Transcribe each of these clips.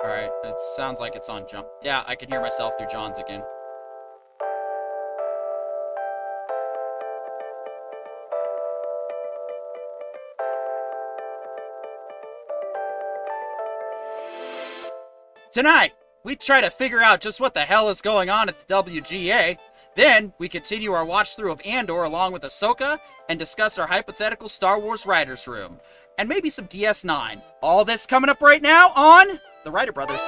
Alright, it sounds like it's on jump. Yeah, I can hear myself through John's again. Tonight, we try to figure out just what the hell is going on at the WGA. Then, we continue our watch through of Andor along with Ahsoka and discuss our hypothetical Star Wars writers' room. And maybe some DS9. All this coming up right now on The Writer Brothers.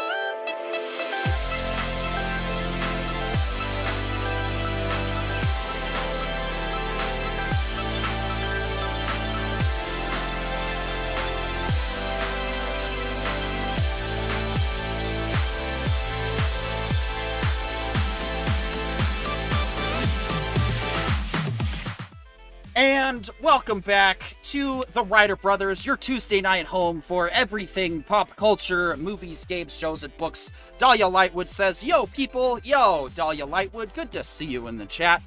And welcome back to The Writer Brothers, your Tuesday night home for everything pop culture, movies, games, shows, and books. Dahlia Lightwood says, yo people, yo, Dahlia Lightwood, good to see you in the chat.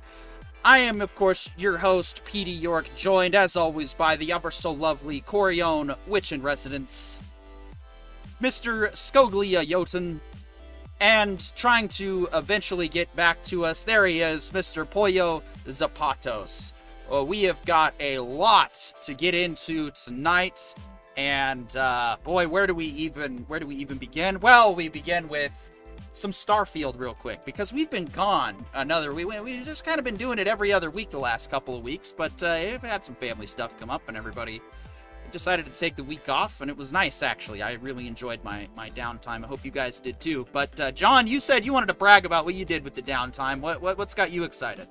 I am, of course, your host, Petey York, joined, as always, by the ever-so-lovely Corione Witch-in-Residence, Mr. Scoglia Jotun, and trying to eventually get back to us, there he is, Mr. Pollo Zapatos. We have got a lot to get into tonight, and boy, where do we even begin? Well, we begin with some Starfield real quick, because we've been gone we've just kind of been doing it every other week the last couple of weeks, but we've had some family stuff come up, and everybody decided to take the week off, and it was nice, actually. I really enjoyed my downtime. I hope you guys did too. But John, you said you wanted to brag about what you did with the downtime. What's got you excited?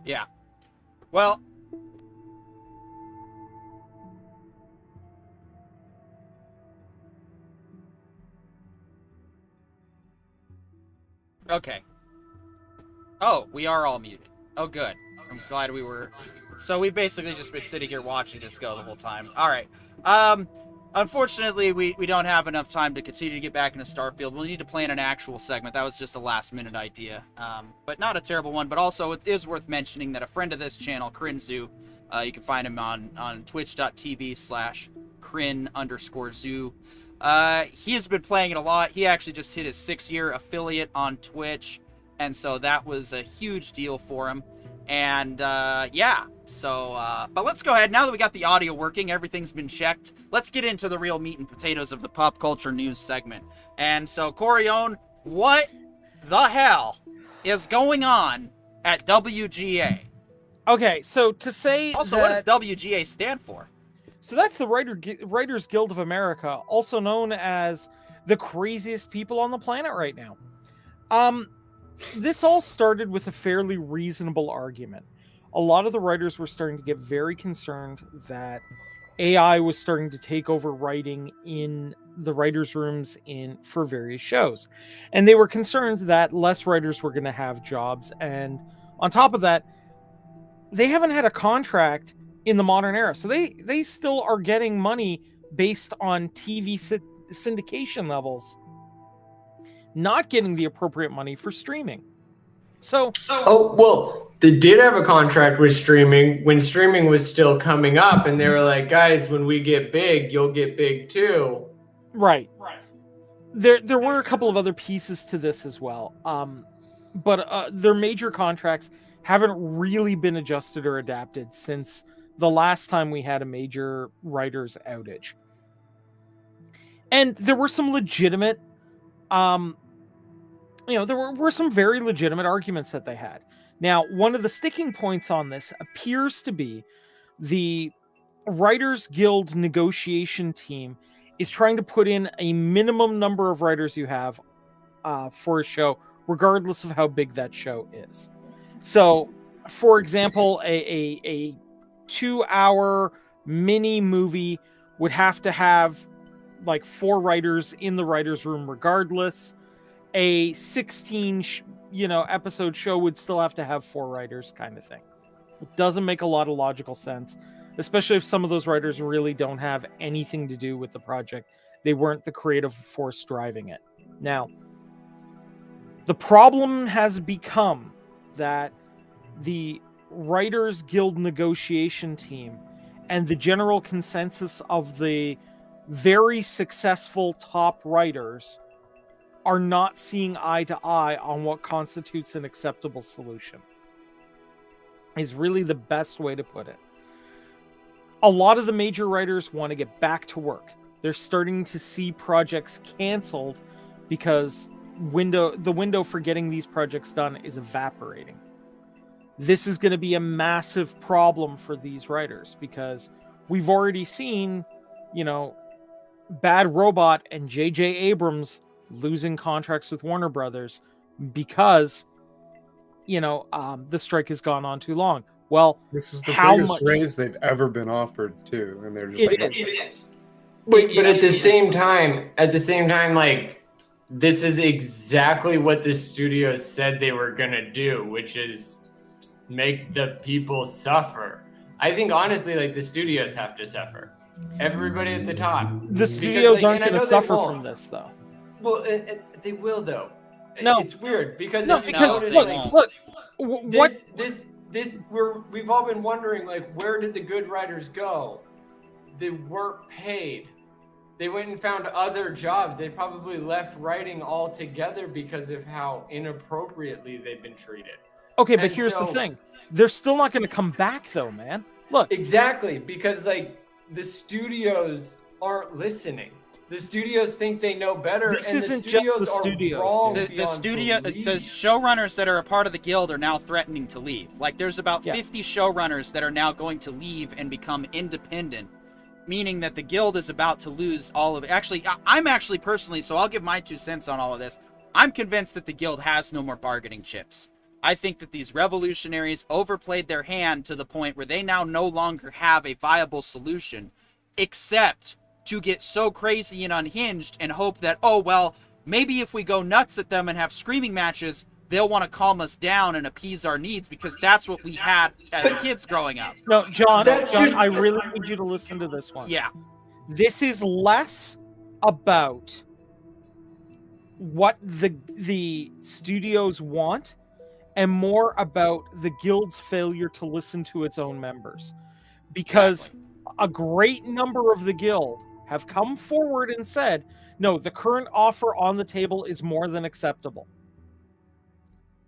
Yeah. Well, okay. Oh, we are all muted. Oh, good. I'm glad we were. So we've basically just been sitting here watching this go the whole time. All right. Unfortunately, we don't have enough time to continue to get back into Starfield. We'll need to plan an actual segment. That was just a last-minute idea, but not a terrible one. But also, it is worth mentioning that a friend of this channel, Crinzu, you can find him on twitch.tv/Crin_zoo. He has been playing it a lot. He actually just hit his 6-year affiliate on Twitch, and so that was a huge deal for him. And yeah, so but let's go ahead. Now that we got the audio working, everything's been checked, let's get into the real meat and potatoes of the pop culture news segment. And so, Corione, what the hell is going on at WGA? Okay, so to say also, what does WGA stand for? So that's the Writers Guild of America, also known as the craziest people on the planet right now. This all started with a fairly reasonable argument. A lot of the writers were starting to get very concerned that AI was starting to take over writing in the writers' rooms for various shows. And they were concerned that less writers were going to have jobs. And on top of that, they haven't had a contract in the modern era. So they still are getting money based on TV syndication levels, not getting the appropriate money for streaming. Oh, well, they did have a contract with streaming when streaming was still coming up, and they were like, guys, when we get big, you'll get big too. Right. There were a couple of other pieces to this as well. But their major contracts haven't really been adjusted or adapted since the last time we had a major writers outage. And there were some legitimate there were some very legitimate arguments that they had. Now, one of the sticking points on this appears to be the Writers Guild negotiation team is trying to put in a minimum number of writers you have for a show, regardless of how big that show is. So, for example, a 2-hour mini movie would have to have like 4 writers in the writer's room regardless. A 16 episode show would still have to have 4 writers, kind of thing. It doesn't make a lot of logical sense, especially if some of those writers really don't have anything to do with the project. They weren't the creative force driving it. Now, the problem has become that the Writers Guild negotiation team and the general consensus of the very successful top writers are not seeing eye to eye on what constitutes an acceptable solution, is really the best way to put it. A lot of the major writers want to get back to work. They're starting to see projects canceled because the window for getting these projects done is evaporating. This is going to be a massive problem for these writers because we've already seen, Bad Robot and J.J. Abrams losing contracts with Warner Brothers because, the strike has gone on too long. Well, this is the biggest raise they've ever been offered too, and they're just it is. Wait, but at the same time, like, this is exactly what the studio said they were gonna do, which is make the people suffer. I think honestly, like the studios have to suffer. Everybody at the top. The studios like, aren't going to suffer from this, though. Well, they will though. No, it's weird because look, we've all been wondering, like, where did the good writers go? They weren't paid. They went and found other jobs. They probably left writing altogether because of how inappropriately they've been treated. Okay, but here's the thing. They're still not going to come back, though, man. Look. Exactly, because, like, the studios aren't listening. The studios think they know better. This and isn't just the studios. The showrunners that are a part of the guild are now threatening to leave. Like, there's about 50 showrunners that are now going to leave and become independent, meaning that the guild is about to lose all of it. Actually, I'm actually personally, so I'll give my 2 cents on all of this. I'm convinced that the guild has no more bargaining chips. I think that these revolutionaries overplayed their hand to the point where they now no longer have a viable solution, except to get so crazy and unhinged and hope that, oh, well, maybe if we go nuts at them and have screaming matches, they'll want to calm us down and appease our needs, because that's what we had as kids growing up. No, John, I really need you to listen to this one. Yeah. This is less about what the studios want and more about the guild's failure to listen to its own members. Because a great number of the guild have come forward and said, no, the current offer on the table is more than acceptable.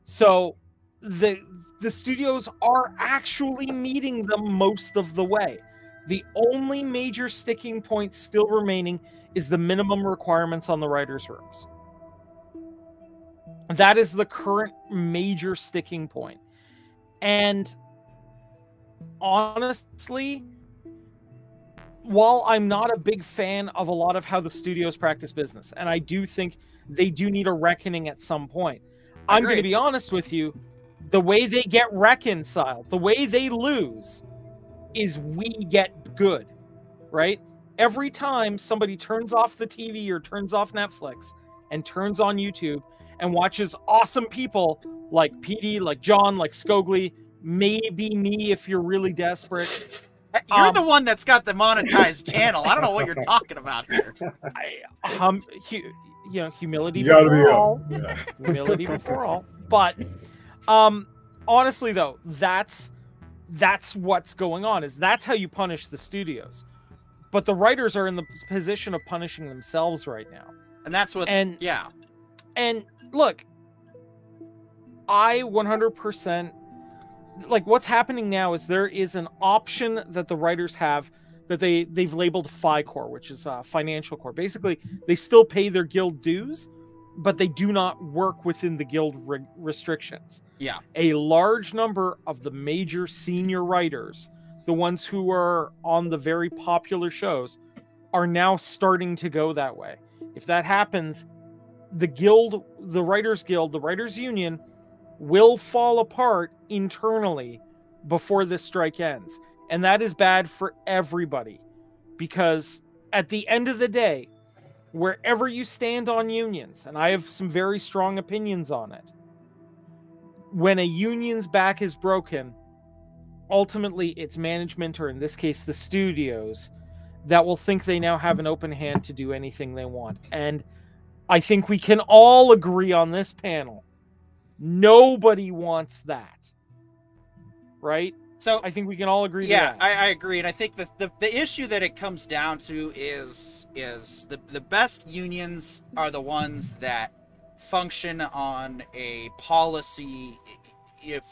So the studios are actually meeting them most of the way. The only major sticking point still remaining is the minimum requirements on the writers' rooms. That is the current major sticking point. And honestly, while I'm not a big fan of a lot of how the studios practice business, and I do think they do need a reckoning at some point, I'm going to be honest with you, the way they get reconciled, the way they lose, is we get good, right? Every time somebody turns off the TV or turns off Netflix and turns on YouTube and watches awesome people like PD, like John, like Scogli, maybe me if you're really desperate. You're the one that's got the monetized channel. I don't know what you're talking about here. Humility before all. Yeah. Humility before all. But honestly, though, that's what's going on. Is that's how you punish the studios. But the writers are in the position of punishing themselves right now. And that's what's... And look, I 100%... Like, what's happening now is there is an option that the writers have that they've labeled FICOR, which is financial core. Basically, they still pay their guild dues, but they do not work within the guild restrictions. Yeah. A large number of the major senior writers, the ones who are on the very popular shows, are now starting to go that way. If that happens, the guild, the writers guild, the writers union will fall apart internally before this strike ends. And that is bad for everybody, because at the end of the day, wherever you stand on unions, and I have some very strong opinions on it, when a union's back is broken, ultimately it's management, or in this case the studios, that will think they now have an open hand to do anything they want. And I think we can all agree on this panel, nobody wants that, right? So I think we can all agree. Yeah, to that. I agree, and I think the issue that it comes down to is the best unions are the ones that function on a policy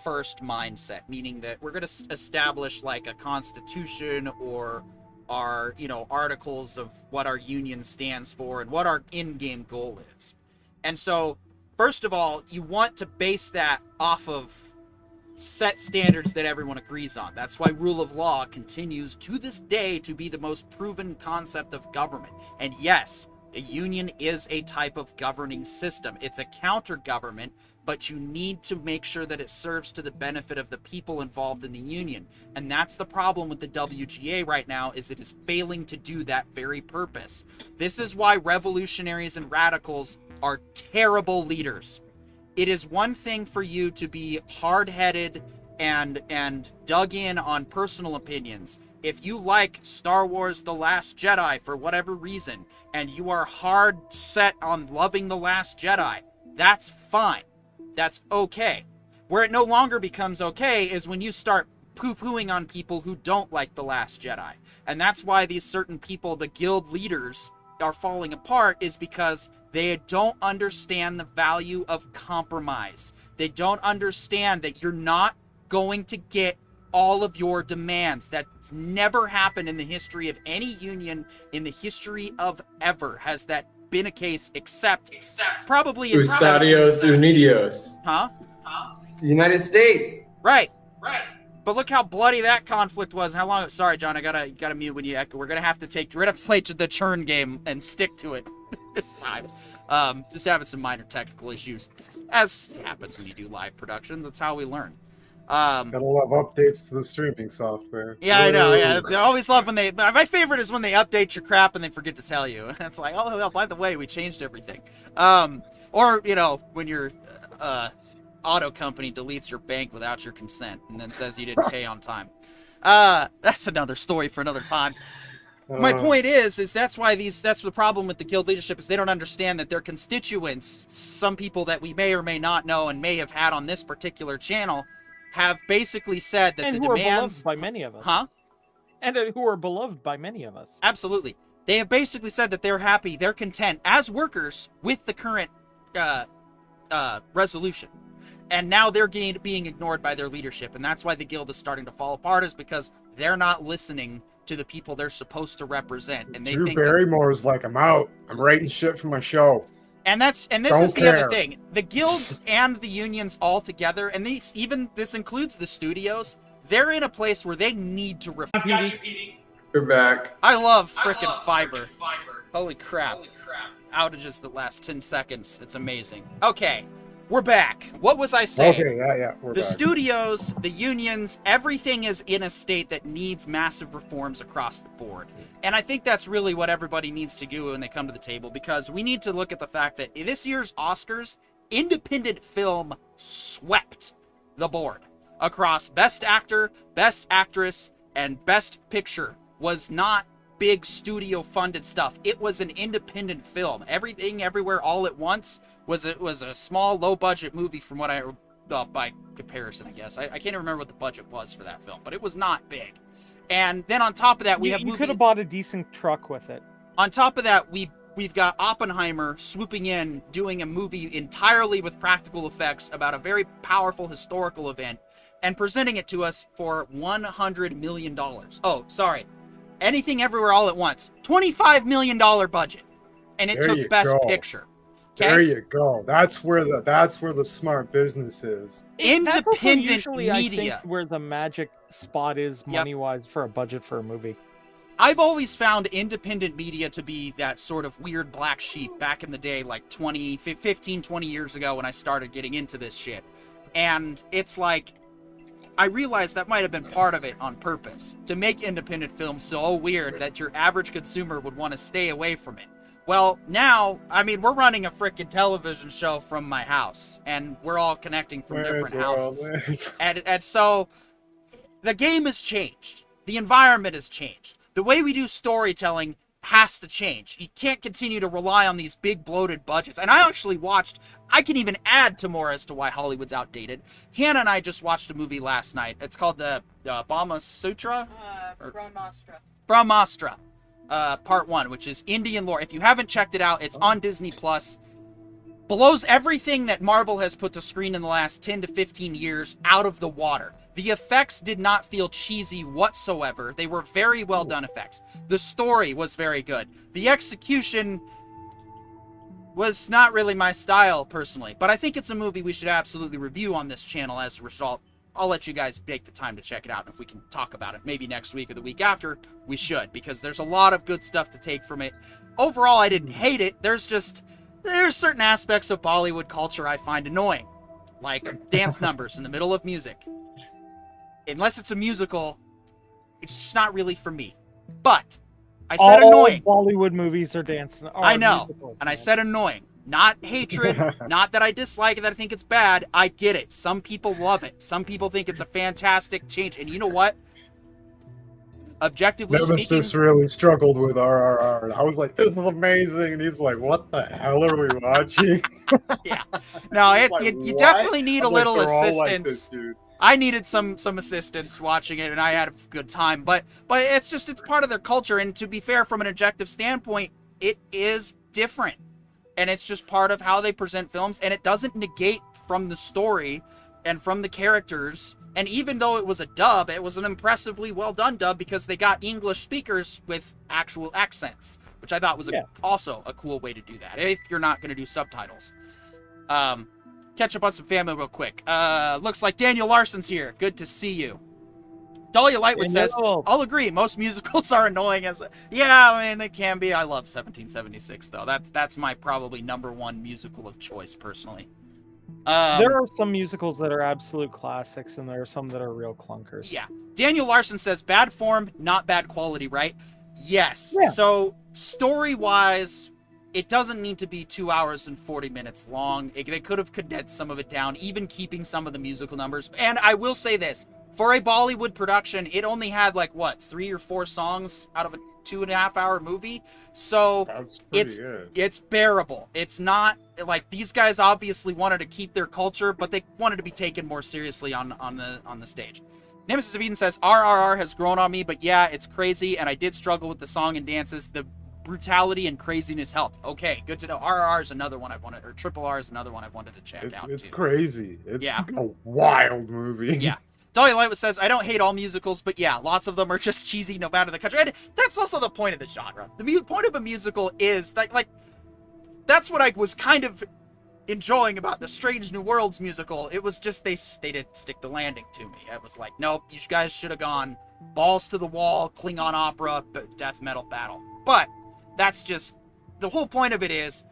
first mindset, meaning that we're going to establish like a constitution or our articles of what our union stands for and what our in-game goal is. And so first of all, you want to base that off of set standards that everyone agrees on. That's why rule of law continues to this day to be the most proven concept of government. And yes, a union is a type of governing system. It's a counter-government, but you need to make sure that it serves to the benefit of the people involved in the union. And that's the problem with the WGA right now, is it is failing to do that very purpose. This is why revolutionaries and radicals are terrible leaders. It is one thing for you to be hard-headed and dug in on personal opinions. If you like Star Wars The Last Jedi for whatever reason, and you are hard set on loving The Last Jedi, that's fine. That's okay. Where it no longer becomes okay is when you start poo-pooing on people who don't like The Last Jedi. And that's why these certain people, the guild leaders, are falling apart, is because they don't understand the value of compromise. They don't understand that you're not going to get all of your demands. That's never happened in the history of any union, in the history of ever has that been a case, except probably in Usadios Unidos. Huh? United States. Right. But look how bloody that conflict was and how long. Sorry, John, I gotta mute when you echo. We're gonna have to play the churn game and stick to it this time. Just having some minor technical issues, as happens when you do live productions. That's how we learn. Gotta love updates to the streaming software. Yeah, I know. Yeah, I always love when they. My favorite is when they update your crap and they forget to tell you. It's like, oh well, by the way, we changed everything. Or when your auto company deletes your bank without your consent and then says you didn't pay on time. That's another story for another time. My point is that's the problem with the guild leadership is they don't understand that their constituents, some people that we may or may not know and may have had on this particular channel, have basically said that and the who demands are beloved by many of us. Huh? And who are beloved by many of us. Absolutely. They have basically said that they're happy, they're content as workers with the current resolution. And now they're being ignored by their leadership. And that's why the guild is starting to fall apart, is because they're not listening to the people they're supposed to represent. And they Drew think Barrymore's like, I'm out. I'm writing shit for my show. And this Don't is the care. other thing. The guilds and the unions all together, and this includes the studios, they're in a place where they need to reform. You're back. I love frickin' fiber. Holy crap. Outages that last 10 seconds. It's amazing. Okay, we're back. What was I saying? Okay, yeah, we're The back. studios, the unions, everything is in a state that needs massive reforms across the board. And I think that's really what everybody needs to do when they come to the table, because we need to look at the fact that this year's Oscars, independent film swept the board across Best Actor, Best Actress, and Best Picture. Was not big studio funded stuff. It was an independent film. Everything Everywhere All at Once was a small low budget movie from what by comparison, I guess. I can't remember what the budget was for that film, but it was not big. And then on top of that, You could have bought a decent truck with it. On top of that, we've got Oppenheimer swooping in, doing a movie entirely with practical effects about a very powerful historical event, and presenting it to us for $100 million. Oh, sorry. Anything Everywhere All at Once. $25 million budget. And it There you took Best go. Picture. There you go. That's where the smart business is. That's also Independent usually, I media. think, where the magic spot is money-wise for a budget for a movie. I've always found independent media to be that sort of weird black sheep back in the day, like 15, 20 years ago when I started getting into this shit. And it's like, I realized that might have been part of it on purpose, to make independent films so weird that your average consumer would want to stay away from it. Well, now, I mean, we're running a frickin' television show from my house, and we're all connecting from different houses. And so, the game has changed. The environment has changed. The way we do storytelling has to change. You can't continue to rely on these big bloated budgets. And I can even add to more as to why Hollywood's outdated. Hannah and I just watched a movie last night. It's called the Brahma Sutra? Brahmastra. Part 1, which is Indian lore. If you haven't checked it out, it's on Disney Plus. Blows everything that Marvel has put to screen in the last 10 to 15 years out of the water. The effects did not feel cheesy whatsoever. They were very well done effects. The story was very good. The execution was not really my style, personally. But I think it's a movie we should absolutely review on this channel as a result. I'll let you guys take the time to check it out. And if we can talk about it maybe next week or the week after, we should. Because there's a lot of good stuff to take from it. Overall, I didn't hate it. There's certain aspects of Bollywood culture I find annoying. Like dance numbers in the middle of music. Unless it's a musical, it's just not really for me. But I said All annoying. Bollywood movies are dancing. I know, and I said annoying. Not hatred, not that I dislike it, that I think it's bad. I get it. Some people love it. Some people think it's a fantastic change. And you know what? Objectively Nemesis speaking, really struggled with RRR. And I was like, this is amazing. And he's like, what the hell are we watching? yeah. No, He's like, you "What?" definitely need a I'm like, little "They're all assistance. like this, dude." I needed some assistance watching it, and I had a good time. But it's part of their culture. And to be fair, from an objective standpoint, it is different, and it's just part of how they present films. And it doesn't negate from the story and from the characters. And even though it was a dub, it was an impressively well done dub because they got English speakers with actual accents, which I thought was also a cool way to do that if you're not going to do subtitles. Catch up on some family real quick. Looks like Daniel Larson's here. Good to see you. Dahlia Lightwood says, I'll agree. Most musicals are annoying. Yeah, I mean, they can be. I love 1776, though. That's my probably number one musical of choice, personally. There are some musicals that are absolute classics, and there are some that are real clunkers. Yeah. Daniel Larson says, bad form, not bad quality, right? Yes. Yeah. So, story-wise, it doesn't need to be 2 hours and 40 minutes long. They could have condensed some of it down, even keeping some of the musical numbers. And I will say this, for a Bollywood production, it only had 3 or 4 songs out of a 2.5 hour movie. So That's pretty good. It's bearable. It's not like these guys obviously wanted to keep their culture, but they wanted to be taken more seriously on the stage. Nemesis of Eden says, RRR has grown on me, but yeah, it's crazy, and I did struggle with the song and dances. The brutality and craziness helped. Okay, good to know. RRR is another one I wanted, or Triple R is another one I wanted to check out. It's too. crazy. It's a wild movie. Yeah. Dahlia Lightwood says, I don't hate all musicals, but yeah, lots of them are just cheesy no matter the country. And that's also the point of the genre. The point of a musical is like that's what I was kind of enjoying about the Strange New Worlds musical. It was just they didn't stick the landing to me. I was like, nope, you guys should have gone balls to the wall, Klingon opera, death metal battle. But that's just the whole point of it is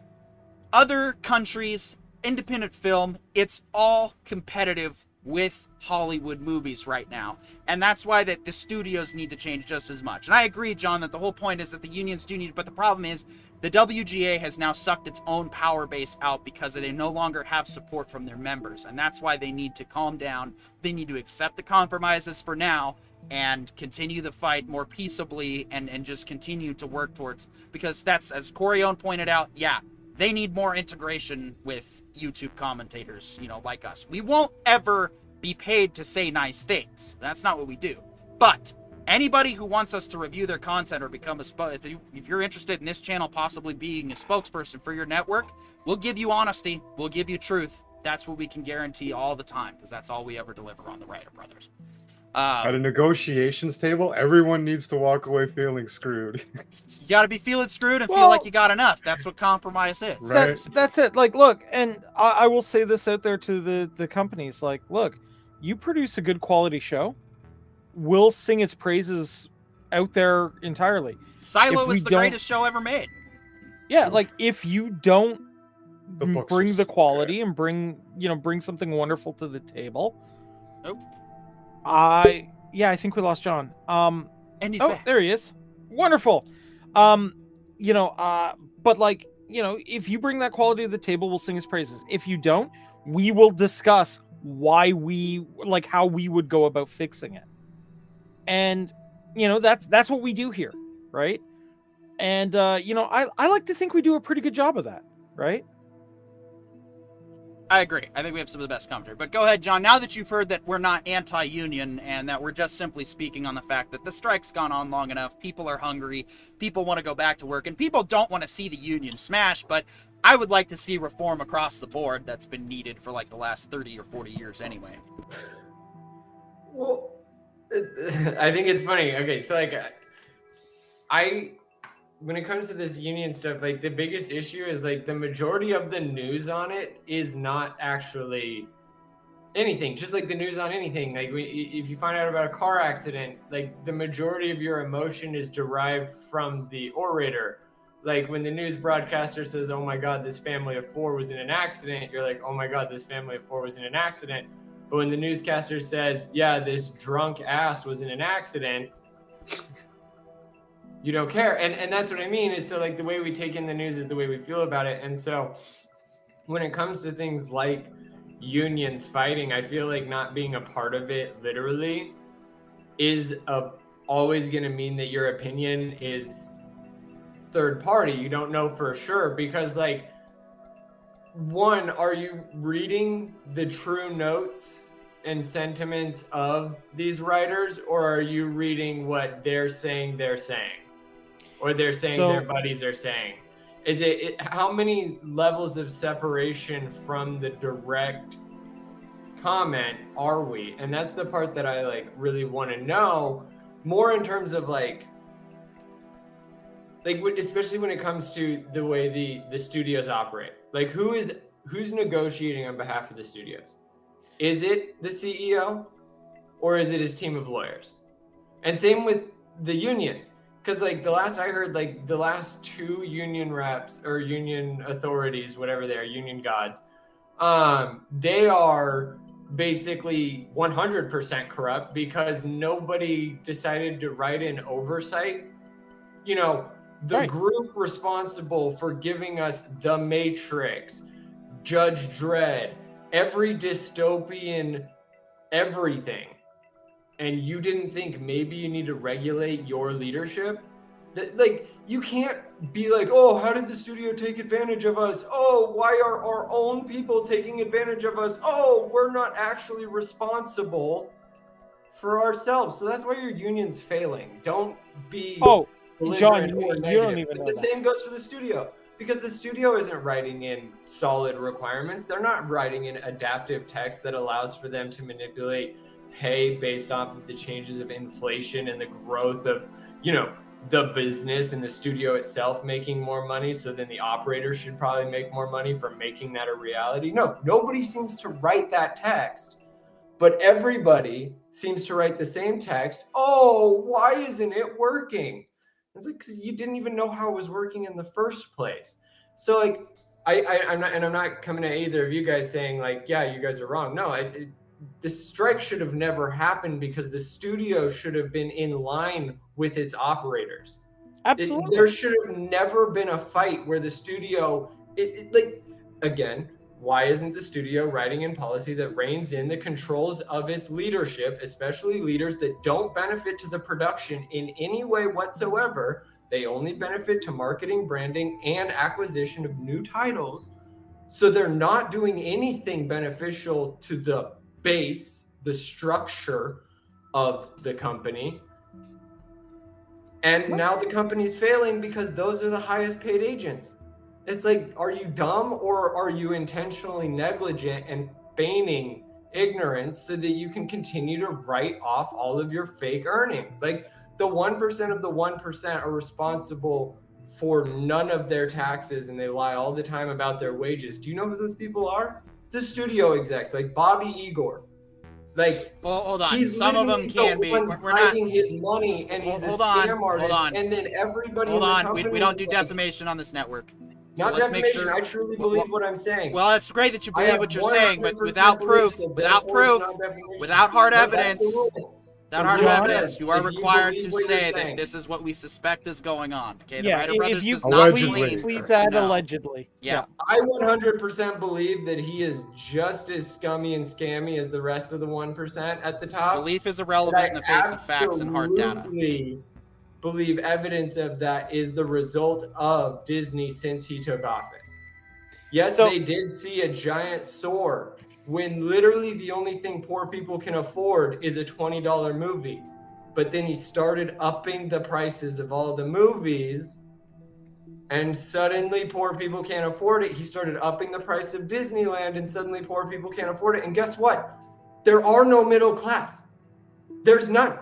other countries, independent film, it's all competitive with Hollywood movies right now. And that's why that the studios need to change just as much. And I agree, John, that the whole point is that the unions do need, but the problem is the WGA has now sucked its own power base out because they no longer have support from their members. And that's why they need to calm down. They need to accept the compromises for now and continue the fight more peaceably and just continue to work towards, because that's, as Corione pointed out, they need more integration with YouTube commentators, like us. We won't ever be paid to say nice things. That's not what we do. But anybody who wants us to review their content or become if you're interested in this channel possibly being a spokesperson for your network, we'll give you honesty. We'll give you truth. That's what we can guarantee all the time, because that's all we ever deliver on the Writer Brothers. At a negotiations table, everyone needs to walk away feeling screwed. You got to be feeling screwed and feel like you got enough. That's what compromise is. Right. That's it. Like, look, and I will say this out there to the companies. Like, look, you produce a good quality show, we'll sing its praises out there entirely. Silo is the greatest show ever made. Yeah, like if you don't bring the quality good. and bring something wonderful to the table. Nope. I think we lost John. And he's back. There he is. Wonderful. But if you bring that quality to the table, we'll sing his praises. If you don't, we will discuss how we would go about fixing it. And that's what we do here, right? And I like to think we do a pretty good job of that, right? I agree. I think we have some of the best commentary. But go ahead, John. Now that you've heard that we're not anti-union and that we're just simply speaking on the fact that the strike's gone on long enough, people are hungry, people want to go back to work, and people don't want to see the union smash, but I would like to see reform across the board that's been needed for the last 30 or 40 years anyway. Well, I think it's funny. Okay, so when it comes to this union stuff, the biggest issue is the majority of the news on it is not actually anything. Just like the news on anything. If you find out about a car accident, the majority of your emotion is derived from the orator. When the news broadcaster says, "Oh my God, this family of 4 was in an accident," you're like, "Oh my God, this family of 4 was in an accident." But when the newscaster says, "Yeah, this drunk ass was in an accident," you don't care. And that's what I mean is the way we take in the news is the way we feel about it. And so when it comes to things like unions fighting, I feel like not being a part of it literally is always going to mean that your opinion is third party. You don't know for sure because, like, one, are you reading the true notes and sentiments of these writers, or are you reading what they're saying, or they're saying their buddies are saying? Is it how many levels of separation from the direct comment are we? And that's the part that I like really want to know more in terms of like especially when it comes to the way the studios operate. Like who's negotiating on behalf of the studios? Is it the CEO or is it his team of lawyers? And same with the unions. Because like the last I heard, like the last two union reps or union authorities, whatever they are, union gods, they are basically 100% corrupt because nobody decided to write in oversight. You know, the group responsible for giving us The Matrix, Judge Dredd, every dystopian everything. And you didn't think maybe you need to regulate your leadership? Like, you can't be like, oh, how did the studio take advantage of us? Oh, why are our own people taking advantage of us? Oh, we're not actually responsible for ourselves. So that's why your union's failing. Don't be John, you or don't even know the that. same goes for the studio. Because the studio isn't writing in solid requirements. They're not writing in adaptive text that allows for them to manipulate pay based off of the changes of inflation and the growth of, you know, the business and the studio itself making more money. So then the operator should probably make more money for making that a reality. No, nobody seems to write that text, but everybody seems to write the same text. Oh, why isn't it working? It's like, because you didn't even know how it was working in the first place. So like, I'm not coming at either of you guys saying like, yeah, you guys are wrong. No, the strike should have never happened because the studio should have been in line with its operators. Absolutely. There should have never been a fight where the studio, like, again, why isn't the studio writing in policy that reins in the controls of its leadership, especially leaders that don't benefit to the production in any way whatsoever? They only benefit to marketing, branding, and acquisition of new titles. So they're not doing anything beneficial to the base, the structure of the company. And now the company's failing because those are the highest paid agents. It's like, are you dumb or are you intentionally negligent and feigning ignorance so that you can continue to write off all of your fake earnings? Like, the 1% of the 1% are responsible for none of their taxes and they lie all the time about their wages. Do you know who those people are? The studio execs, like Bobby Igor. Like, well, hold on. He's some of them can be. We're hiding his money, and he's a scam artist. Hold on. And then everybody. Hold in the on. company We don't do like, defamation on this network. So not let's defamation. make sure. I truly believe what I'm saying. Well, it's great that you believe what you're saying, but 100% without proof, belief, so without therefore it's proof, not defamation. without hard No, that's the evidence, rules. without The hard rules evidence, says you are if you required believe to what you're say that saying. this is what we suspect is going on. Okay, the Yeah, Writer if Brothers you does not Allegedly. claim please to add know. allegedly. Yeah. I 100% believe that he is just as scummy and scammy as the rest of the 1% at the top. Belief is irrelevant in the face of facts and hard data. Absolutely believe evidence of that is the result of Disney since he took office. Yes, they did see a giant soar when literally the only thing poor people can afford is a $20 movie. But then he started upping the prices of all the movies, and suddenly poor people can't afford it. He started upping the price of Disneyland, and suddenly poor people can't afford it. And guess what? There are no middle class. There's none.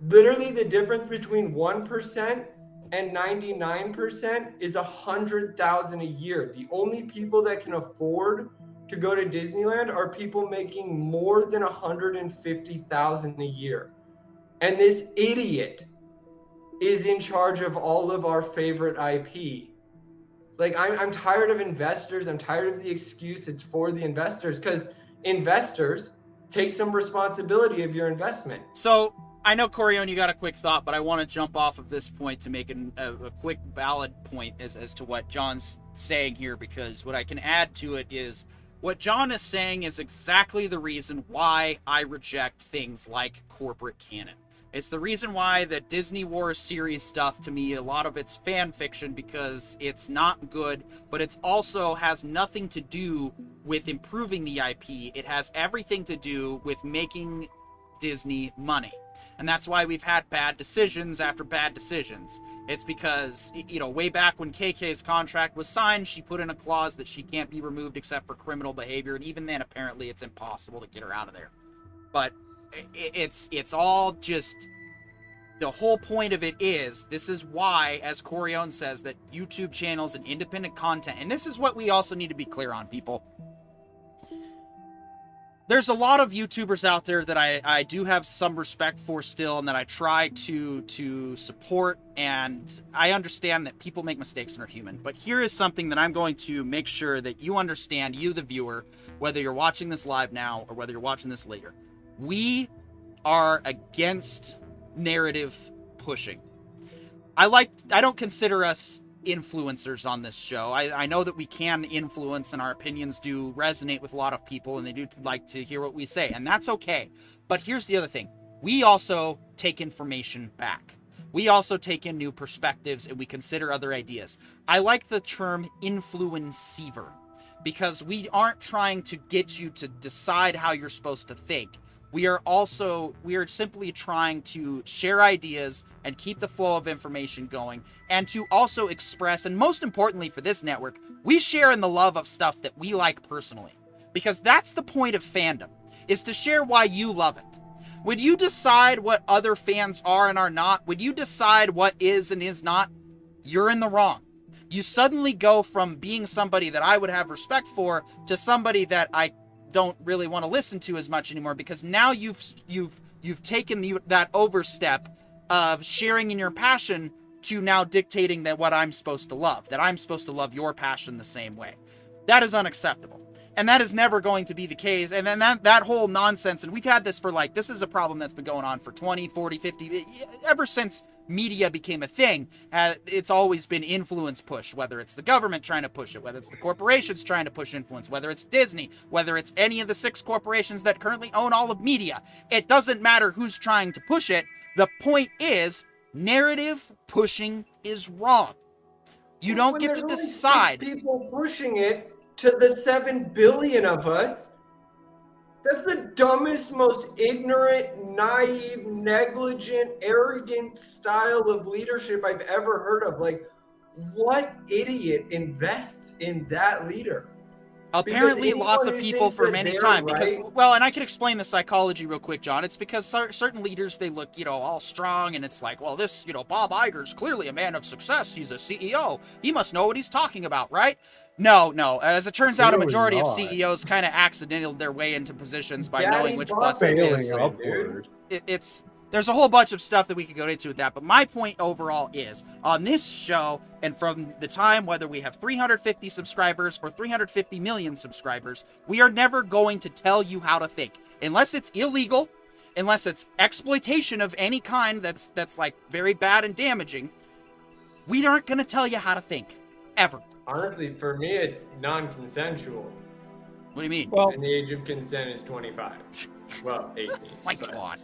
Literally, the difference between 1% and 99% is 100,000 a year. The only people that can afford to go to Disneyland are people making more than 150,000 a year. And this idiot is in charge of all of our favorite IP. Like, I'm tired of investors. I'm tired of the excuse it's for the investors, because investors take some responsibility of your investment. So I know, Corione, you got a quick thought, but I want to jump off of this point to make a quick valid point as to what John's saying here, because what I can add to it is what John is saying is exactly the reason why I reject things like corporate canon. It's the reason why the Disney Wars series stuff, to me, a lot of it's fan fiction because it's not good, but it's also has nothing to do with improving the IP. It has everything to do with making Disney money. And that's why we've had bad decisions after bad decisions. It's because, way back when KK's contract was signed, she put in a clause that she can't be removed except for criminal behavior, and even then, apparently, it's impossible to get her out of there. But it's all just... The whole point of it is, this is why, as Corione says, that YouTube channels and independent content, and this is what we also need to be clear on, people. There's a lot of YouTubers out there that I do have some respect for still, and that I try to support, and I understand that people make mistakes and are human. But here is something that I'm going to make sure that you understand, you the viewer, whether you're watching this live now or whether you're watching this later. We are against narrative pushing. I don't consider us influencers on this show. I know that we can influence, and our opinions do resonate with a lot of people, and they do like to hear what we say, and that's okay. But here's the other thing. We also take information back. We also take in new perspectives, and we consider other ideas. I like the term influenceiver, because we aren't trying to get you to decide how you're supposed to think. We are simply trying to share ideas and keep the flow of information going, and to also express, and most importantly for this network, we share in the love of stuff that we like personally. Because that's the point of fandom, is to share why you love it. When you decide what other fans are and are not, when you decide what is and is not, you're in the wrong. You suddenly go from being somebody that I would have respect for to somebody that I don't really want to listen to as much anymore, because now you've taken that overstep of sharing in your passion to now dictating that what I'm supposed to love, that I'm supposed to love your passion the same way. That is unacceptable. And that is never going to be the case. And then that whole nonsense, and we've had this for this is a problem that's been going on for 20, 40, 50, ever since media became a thing. It's always been influence push, whether it's the government trying to push it, whether it's the corporations trying to push influence, whether it's Disney, whether it's any of the 6 corporations that currently own all of media. It doesn't matter who's trying to push it. The point is, narrative pushing is wrong. You don't get to decide. People pushing it to the 7 billion of us. That's the dumbest, most ignorant, naive, negligent, arrogant style of leadership I've ever heard of. What idiot invests in that leader? Apparently lots of people for many time, because, well, and I can explain the psychology real quick, John. It's because certain leaders, they look, all strong, and it's like, well, this, Bob Iger's clearly a man of success. He's a CEO. He must know what he's talking about, right? No. As it turns out, a majority of CEOs kind of accidental their way into positions by knowing which butts to kiss. There's a whole bunch of stuff that we could go into with that, but my point overall is, on this show, and from the time whether we have 350 subscribers or 350 million subscribers, we are never going to tell you how to think. Unless it's illegal, unless it's exploitation of any kind that's very bad and damaging, we aren't going to tell you how to think. Ever. Honestly, for me, it's non-consensual. What do you mean? Well, and the age of consent is 25. Well, 18. My God.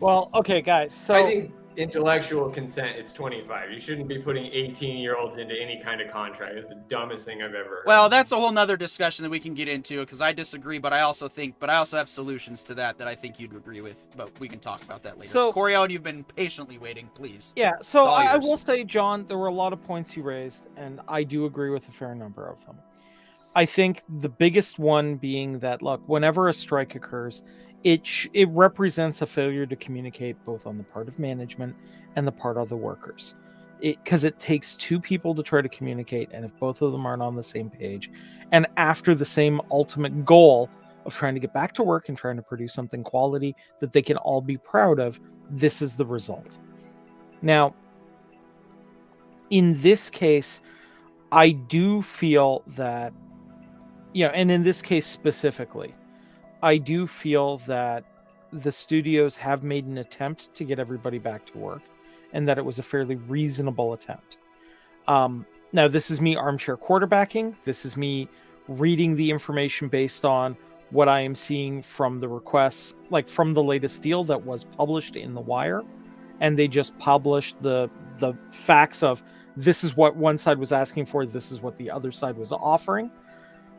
Well, okay, guys. So I think intellectual consent, it's 25. You shouldn't be putting 18-year-olds into any kind of contract. It's the dumbest thing I've ever heard. Well, that's a whole nother discussion that we can get into, because I disagree, but I also have solutions to that I think you'd agree with, but we can talk about that later. So, Corione, you've been patiently waiting, please. Yeah, so I will say, John, there were a lot of points you raised, and I do agree with a fair number of them. I think the biggest one being that, look, whenever a strike occurs, it represents a failure to communicate both on the part of management and the part of the workers. Because it takes 2 people to try to communicate, and if both of them aren't on the same page, and after the same ultimate goal of trying to get back to work and trying to produce something quality that they can all be proud of, this is the result. Now, in this case, I do feel that, and in this case specifically, I do feel that the studios have made an attempt to get everybody back to work, and that it was a fairly reasonable attempt. Now, this is me armchair quarterbacking. This is me reading the information based on what I am seeing from the requests, like from the latest deal that was published in The Wire. And they just published the facts of this is what one side was asking for, this is what the other side was offering.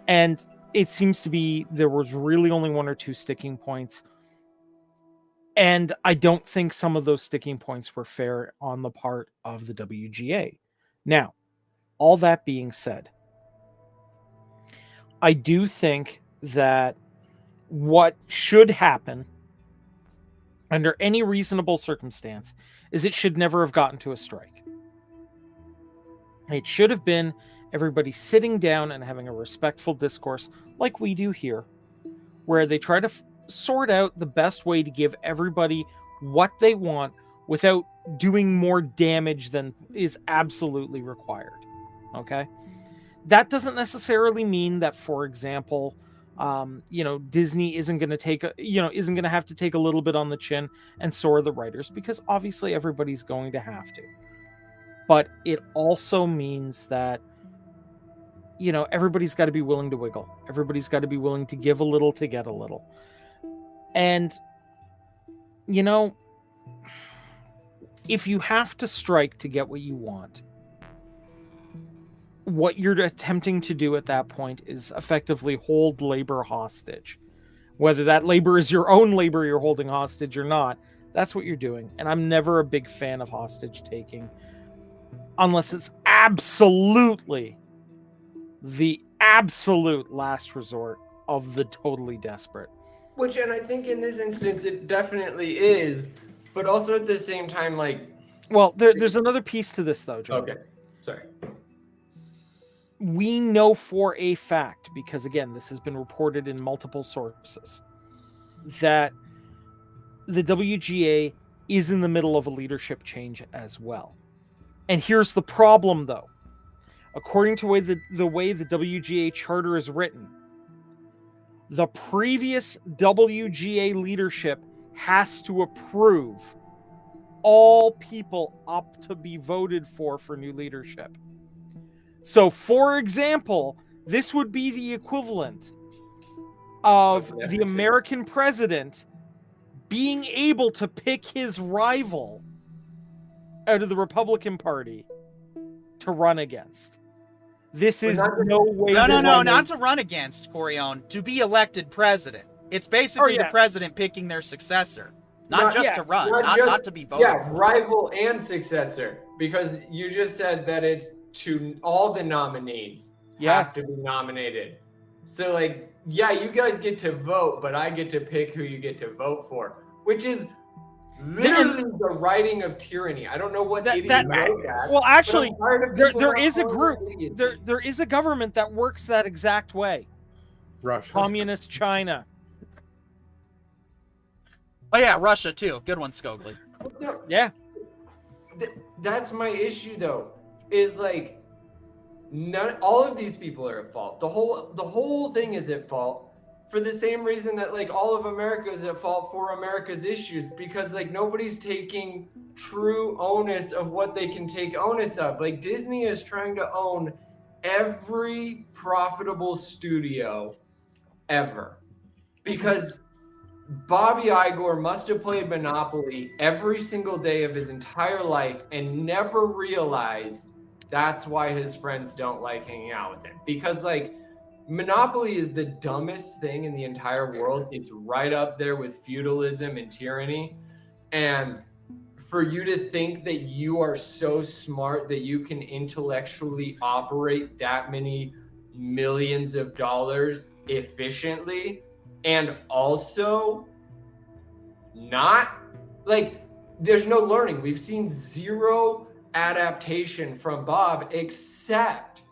And it seems to be there was really only one or two sticking points. And I don't think some of those sticking points were fair on the part of the WGA. Now, all that being said, I do think that what should happen under any reasonable circumstance is it should never have gotten to a strike. It should have been everybody sitting down and having a respectful discourse like we do here, where they try to sort out the best way to give everybody what they want without doing more damage than is absolutely required. Okay? That doesn't necessarily mean that, for example, Disney isn't going to have to take a little bit on the chin and so are the writers, because obviously everybody's going to have to. But it also means that, everybody's got to be willing to wiggle. Everybody's got to be willing to give a little to get a little. And, if you have to strike to get what you want, what you're attempting to do at that point is effectively hold labor hostage. Whether that labor is your own labor you're holding hostage or not, that's what you're doing. And I'm never a big fan of hostage taking unless it's absolutely the absolute last resort of the totally desperate. Which, and I think in this instance, it definitely is, but also at the same time, Well, there's another piece to this, though, Joe. Okay, sorry. We know for a fact, because again, this has been reported in multiple sources, that the WGA is in the middle of a leadership change as well. And here's the problem, though. According to the way the WGA charter is written, the previous WGA leadership has to approve all people up to be voted for new leadership. So, for example, this would be the equivalent of the American president being able to pick his rival out of the Republican Party to run against. This is no way. No, not to run against, Corione, to be elected president. It's basically the president picking their successor. Not to run, not to be voted. Yeah, rival and successor. Because you just said that it's to all the nominees have to be nominated. So, you guys get to vote, but I get to pick who you get to vote for, which is literally the writing of tyranny. I don't know what idiot wrote that. Well, actually, there is a group. There is a government that works that exact way. Russia. Communist China. Oh yeah, Russia too. Good one, Scogli. Yeah. That's my issue, though. Is all of these people are at fault. The whole thing is at fault for the same reason that all of America is at fault for America's issues, because nobody's taking true onus of what they can take onus of. Disney is trying to own every profitable studio ever, because Bobby Iger must have played Monopoly every single day of his entire life and never realized that's why his friends don't like hanging out with him. Because Monopoly is the dumbest thing in the entire world. It's right up there with feudalism and tyranny. And for you to think that you are so smart that you can intellectually operate that many millions of dollars efficiently and also not there's no learning. We've seen zero adaptation from Bob except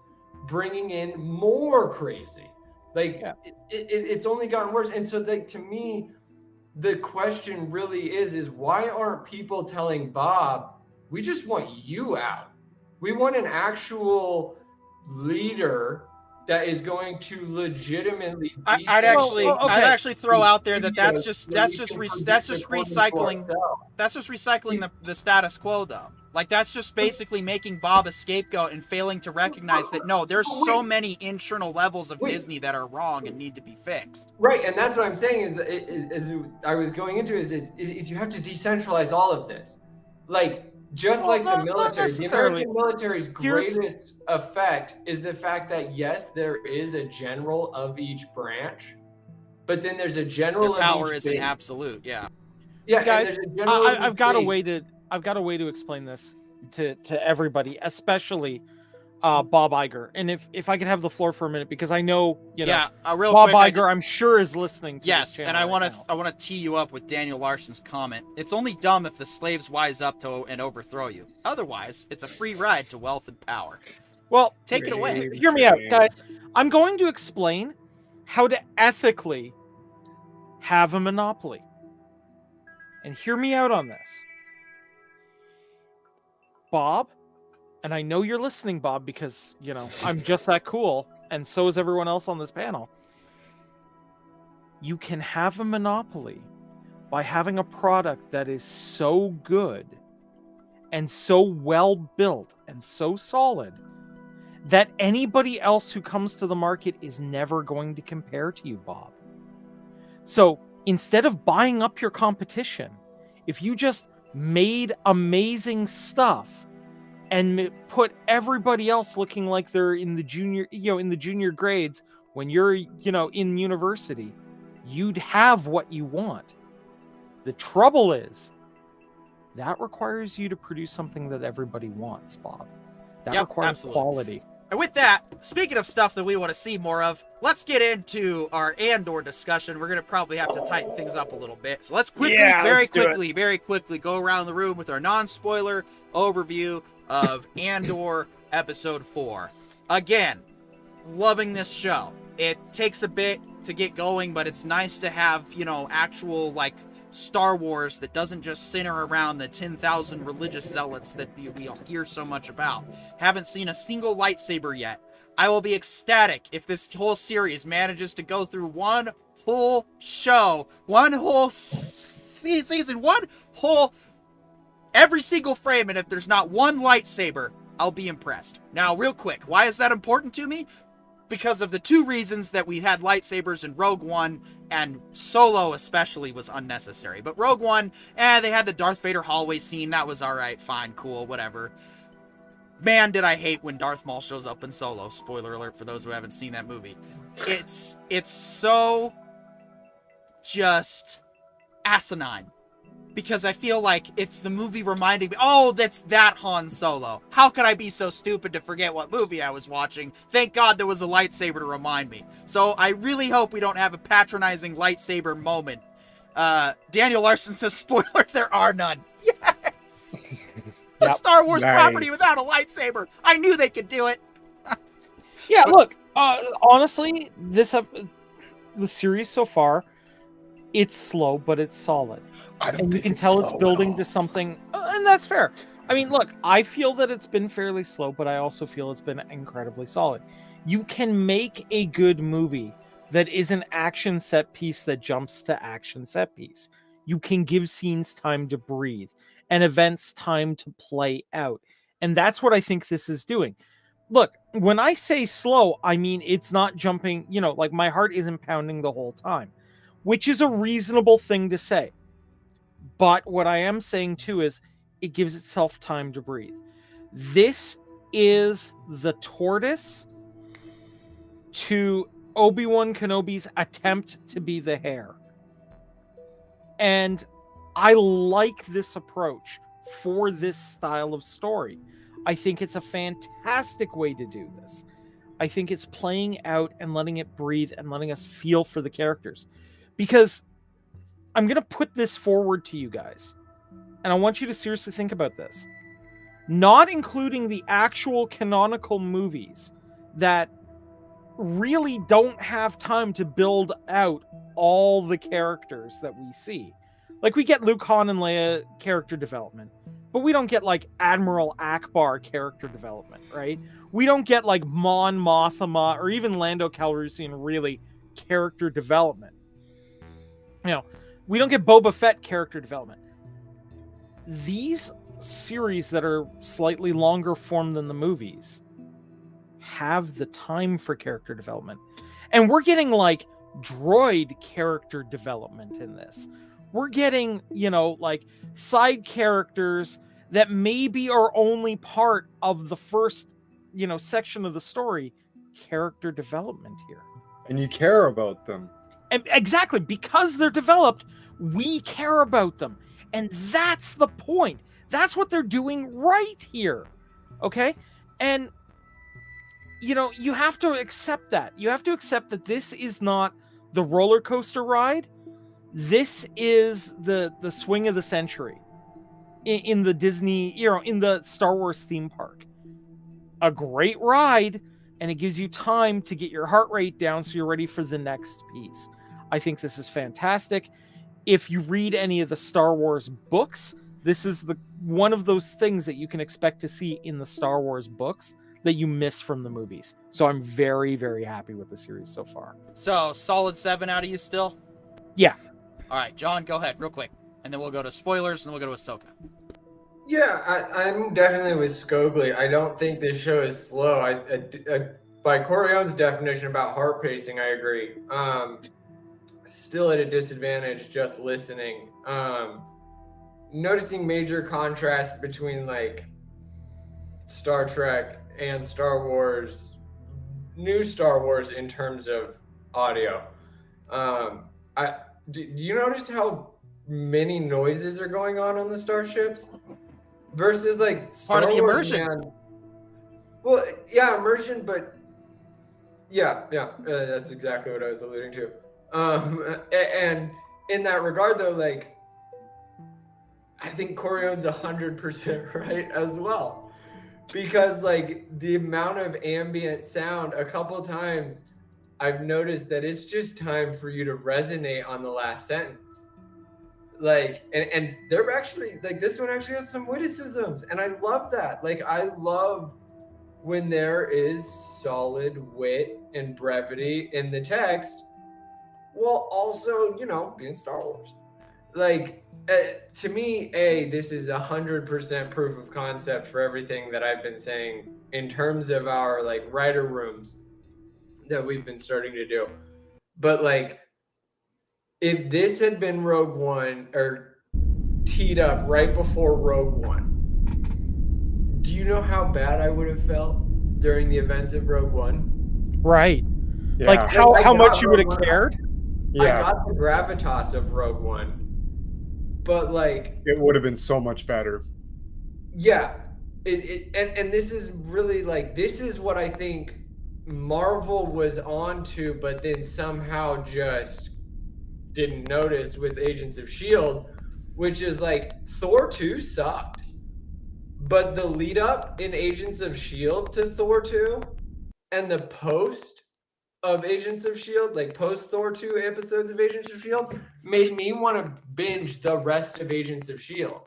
bringing in more crazy. It's only gotten worse. And so to me, the question really is why aren't people telling Bob, we just want you out. We want an actual leader that is going to legitimately. I'd actually throw out there that's just recycling the status quo, though. Like, that's just basically making Bob a scapegoat and failing to recognize that, no, there's so many internal levels of Disney that are wrong and need to be fixed. Right, and that's what I'm saying is I was going into is you have to decentralize all of this. Like, just like the military, the American military's greatest effect is the fact that, yes, there is a general of each branch, but then there's a general Their power of each isn't base. absolute, yeah. Yeah, Guys, and there's a general of I've each got a base. way to explain this to everybody, especially Bob Iger. And if I could have the floor for a minute, because I know, real Bob quick, Iger, I'm sure, is listening to yes, this and I want to tee you up with Daniel Larson's comment. It's only dumb if the slaves wise up to and overthrow you. Otherwise, it's a free ride to wealth and power. Well, Take it away. Hear me out, guys. I'm going to explain how to ethically have a monopoly. And hear me out on this. Bob, and I know you're listening, Bob, because, I'm just that cool, and so is everyone else on this panel. You can have a monopoly by having a product that is so good and so well built and so solid that anybody else who comes to the market is never going to compare to you, Bob. So instead of buying up your competition, if you just made amazing stuff and put everybody else looking like they're in the junior grades when you're, in university, you'd have what you want. The trouble is that requires you to produce something that everybody wants, Bob. That requires quality. And with that, speaking of stuff that we want to see more of, let's get into our Andor discussion. We're going to probably have to tighten things up a little bit. So let's very quickly go around the room with our non-spoiler overview of Andor Episode 4. Again, loving this show. It takes a bit to get going, but it's nice to have, actual, Star Wars that doesn't just center around the 10,000 religious zealots that we all hear so much about. Haven't seen a single lightsaber yet. I will be ecstatic if this whole series manages to go through one whole show, one whole season, every single frame, and if there's not one lightsaber, I'll be impressed. Now, real quick, why is that important to me? Because of the two reasons that we had lightsabers in Rogue One, and Solo especially was unnecessary. But Rogue One, they had the Darth Vader hallway scene. That was alright, fine, cool, whatever. Man, did I hate when Darth Maul shows up in Solo. Spoiler alert for those who haven't seen that movie. It's so just asinine. Because I feel like it's the movie reminding me, oh, that's that Han Solo. How could I be so stupid to forget what movie I was watching? Thank God there was a lightsaber to remind me. So I really hope we don't have a patronizing lightsaber moment. Daniel Larson says, spoiler, there are none. Yes! A Star Wars property without a lightsaber. I knew they could do it. Yeah, look, honestly, the series so far, it's slow, but it's solid. And you can tell it's building to something, and that's fair. I mean, look, I feel that it's been fairly slow, but I also feel it's been incredibly solid. You can make a good movie that is an action set piece that jumps to action set piece. You can give scenes time to breathe and events time to play out. And that's what I think this is doing. Look, when I say slow, I mean it's not jumping, my heart isn't pounding the whole time, which is a reasonable thing to say. But what I am saying, too, is it gives itself time to breathe. This is the tortoise to Obi-Wan Kenobi's attempt to be the hare. And I like this approach for this style of story. I think it's a fantastic way to do this. I think it's playing out and letting it breathe and letting us feel for the characters. Because I'm going to put this forward to you guys, and I want you to seriously think about this. Not including the actual canonical movies that really don't have time to build out all the characters that we see. Like, we get Luke, Han, and Leia character development, but we don't get, Admiral Akbar character development, right? We don't get, Mon Mothma or even Lando Calrissian really character development. We don't get Boba Fett character development. These series that are slightly longer form than the movies have the time for character development. And we're getting like droid character development in this. We're getting, like side characters that maybe are only part of the first, section of the story. Character development here. And you care about them. And exactly, because they're developed, we care about them. And that's the point. That's what they're doing right here. Okay? And you have to accept that. You have to accept that this is not the roller coaster ride. This is the swing of the century in the Disney, in the Star Wars theme park. A great ride, and it gives you time to get your heart rate down so you're ready for the next piece. I think this is fantastic. If you read any of the Star Wars books, this is one of those things that you can expect to see in the Star Wars books that you miss from the movies. So I'm very, very happy with the series so far. So, solid 7 out of you still? Yeah. All right, John, go ahead real quick. And then we'll go to spoilers, and then we'll go to Ahsoka. Yeah, I'm definitely with Scogli. I don't think this show is slow. By Corione's definition about heart pacing, I agree. Still at a disadvantage just listening. Noticing major contrast between like Star Trek and Star Wars, new Star Wars in terms of audio. Do you notice how many noises are going on the starships versus like Star part of the Wars, immersion? Man. Well, yeah, immersion, but yeah, that's exactly what I was alluding to. And in that regard, though, like I think Corione's 100% right as well, because like the amount of ambient sound, a couple times I've noticed that it's just time for you to resonate on the last sentence. Like, and they're actually like, this one actually has some witticisms, and I love that. Like, I love when there is solid wit and brevity in the text, while also, being Star Wars. Like, to me, this is 100% proof of concept for everything that I've been saying in terms of our like writer rooms that we've been starting to do. But like, if this had been Rogue One or teed up right before Rogue One, do you know how bad I would have felt during the events of Rogue One? Right. Yeah. Like how much you would have cared? Yeah. I got the gravitas of Rogue One, but like It would have been so much better. Yeah. And this is really like, this is what I think Marvel was onto, but then somehow just didn't notice with Agents of S.H.I.E.L.D., which is like Thor 2 sucked. But the lead up in Agents of S.H.I.E.L.D. to Thor 2 and the post of Agents of S.H.I.E.L.D., like post Thor 2 episodes of Agents of S.H.I.E.L.D., made me want to binge the rest of Agents of S.H.I.E.L.D.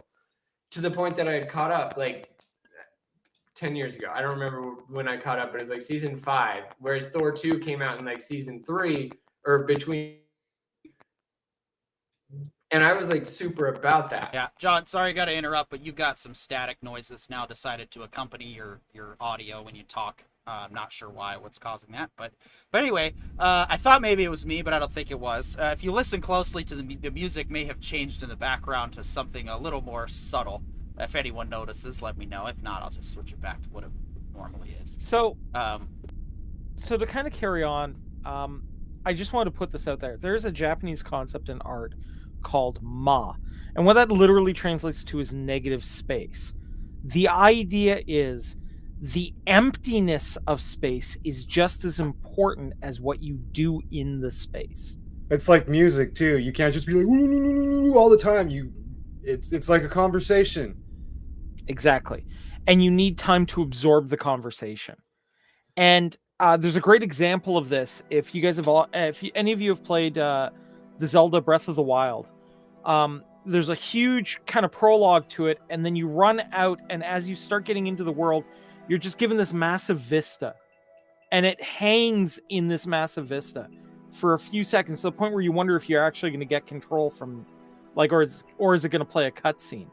to the point that I had caught up like 10 years ago. I don't remember when I caught up, but it was like season 5, whereas Thor 2 came out in like season 3 or between. And I was like super about that. Yeah, John, sorry I got to interrupt, but you've got some static noise that's now decided to accompany your audio when you talk. I'm not sure what's causing that, but anyway, I thought maybe it was me, but I don't think it was. If you listen closely to the music may have changed in the background to something a little more subtle. If anyone notices, let me know. If not, I'll just switch it back to what it normally is. So to kind of carry on, I just wanted to put this out there. There's a Japanese concept in art called ma, and what that literally translates to is negative space. The idea is the emptiness of space is just as important as what you do in the space. It's like music too. You can't just be like all the time. It's like a conversation. Exactly. And you need time to absorb the conversation. And there's a great example of this. If you guys have any of you have played the Zelda Breath of the Wild, there's a huge kind of prologue to it, and then you run out, and as you start getting into the world, you're just given this massive vista, and it hangs in this massive vista for a few seconds to the point where you wonder if you're actually going to get control from, like, or is it going to play a cutscene?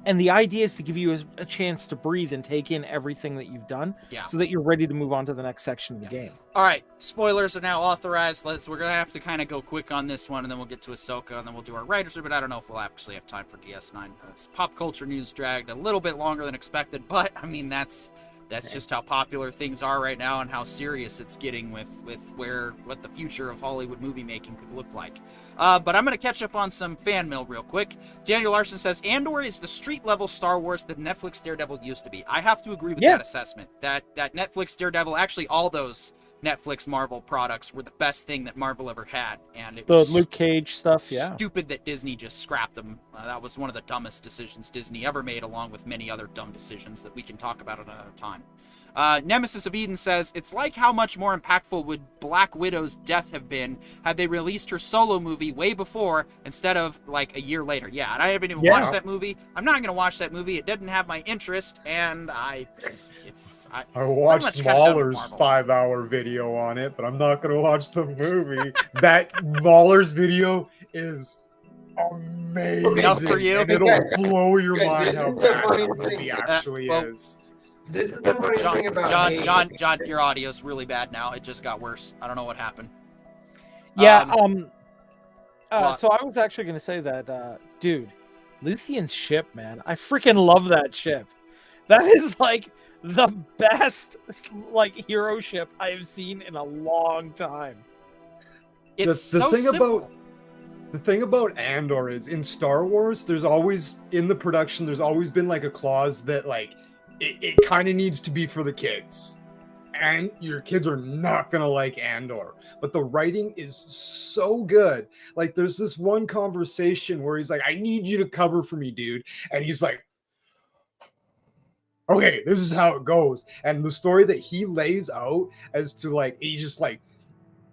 And the idea is to give you a chance to breathe and take in everything that you've done, Yeah. so that you're ready to move on to the next section of the game. All right, spoilers are now authorized. We're gonna have to kind of go quick on this one, and then we'll get to Ahsoka, and then we'll do our writers' but I don't know if we'll actually have time for DS9. Pop culture news dragged a little bit longer than expected, but I mean that's just how popular things are right now and how serious it's getting with what the future of Hollywood movie making could look like. But I'm going to catch up on some fan mail real quick. Daniel Larson says, Andor is the street-level Star Wars that Netflix Daredevil used to be. I have to agree with that assessment. That Netflix Daredevil, actually all those Netflix Marvel products were the best thing that Marvel ever had. And it was The Luke Cage stuff, yeah. stupid that Disney just scrapped them. That was one of the dumbest decisions Disney ever made, along with many other dumb decisions that we can talk about at another time. Nemesis of Eden says, it's like how much more impactful would Black Widow's death have been had they released her solo movie way before instead of like a year later. Yeah, and I haven't even watched that movie. I'm not going to watch that movie. It didn't have my interest, and I watched Mahler's 5-hour video on it, but I'm not going to watch the movie. That Mahler's video is amazing. Enough for you? And it'll blow your mind how bad the movie actually is. This is the funny thing about John, your audio's really bad now. It just got worse. I don't know what happened. Yeah, so I was actually going to say that, dude, Luthion's ship, man. I freaking love that ship. That is, like, the best, like, hero ship I have seen in a long time. It's the so thing simple. The thing about Andor is, in Star Wars, there's always, in the production, there's always been, like, a clause that, like, it kind of needs to be for the kids. And your kids are not going to like Andor. But the writing is so good. Like, there's this one conversation where he's like, I need you to cover for me, dude. And he's like, okay, this is how it goes. And the story that he lays out as to, like, he's just like,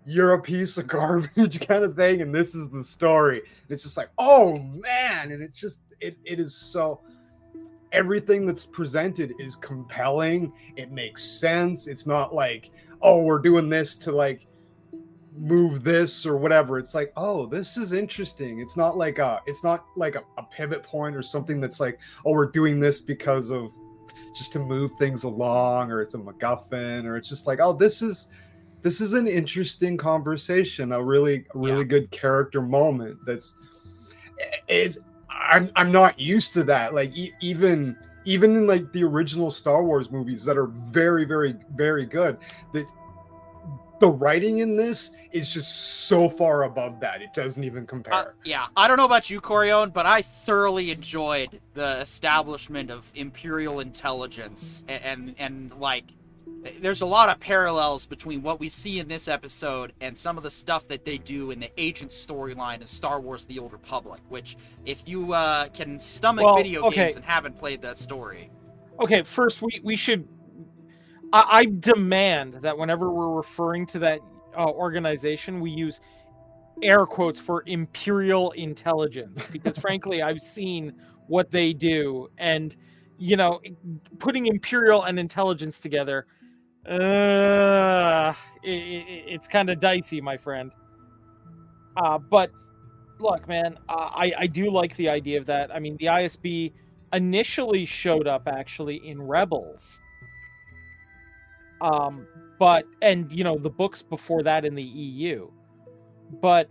you're a piece of garbage kind of thing. And this is the story. And it's just like, oh, man. And it's just, it is so... Everything that's presented is compelling. It makes sense. It's not like, oh, we're doing this to like move this or whatever. It's like, oh, this is interesting. It's not like a pivot point or something that's like, oh, we're doing this because of just to move things along, or it's a MacGuffin, or it's just like, oh, this is an interesting conversation, a really good character moment. I'm not used to that. Like even in like the original Star Wars movies that are very, very, very good, the writing in this is just so far above that. It doesn't even compare. Yeah, I don't know about you, Corione, but I thoroughly enjoyed the establishment of Imperial intelligence and like, there's a lot of parallels between what we see in this episode and some of the stuff that they do in the Agent storyline in Star Wars The Old Republic, which, if you can stomach video games and haven't played that story. Okay, first we should... I demand that whenever we're referring to that organization, we use air quotes for Imperial intelligence, because frankly, I've seen what they do, and, you know, putting Imperial and intelligence together... it's kind of dicey, my friend. But look, man, I do like the idea of that. I mean, the ISB initially showed up actually in Rebels. And you know, the books before that in the EU. But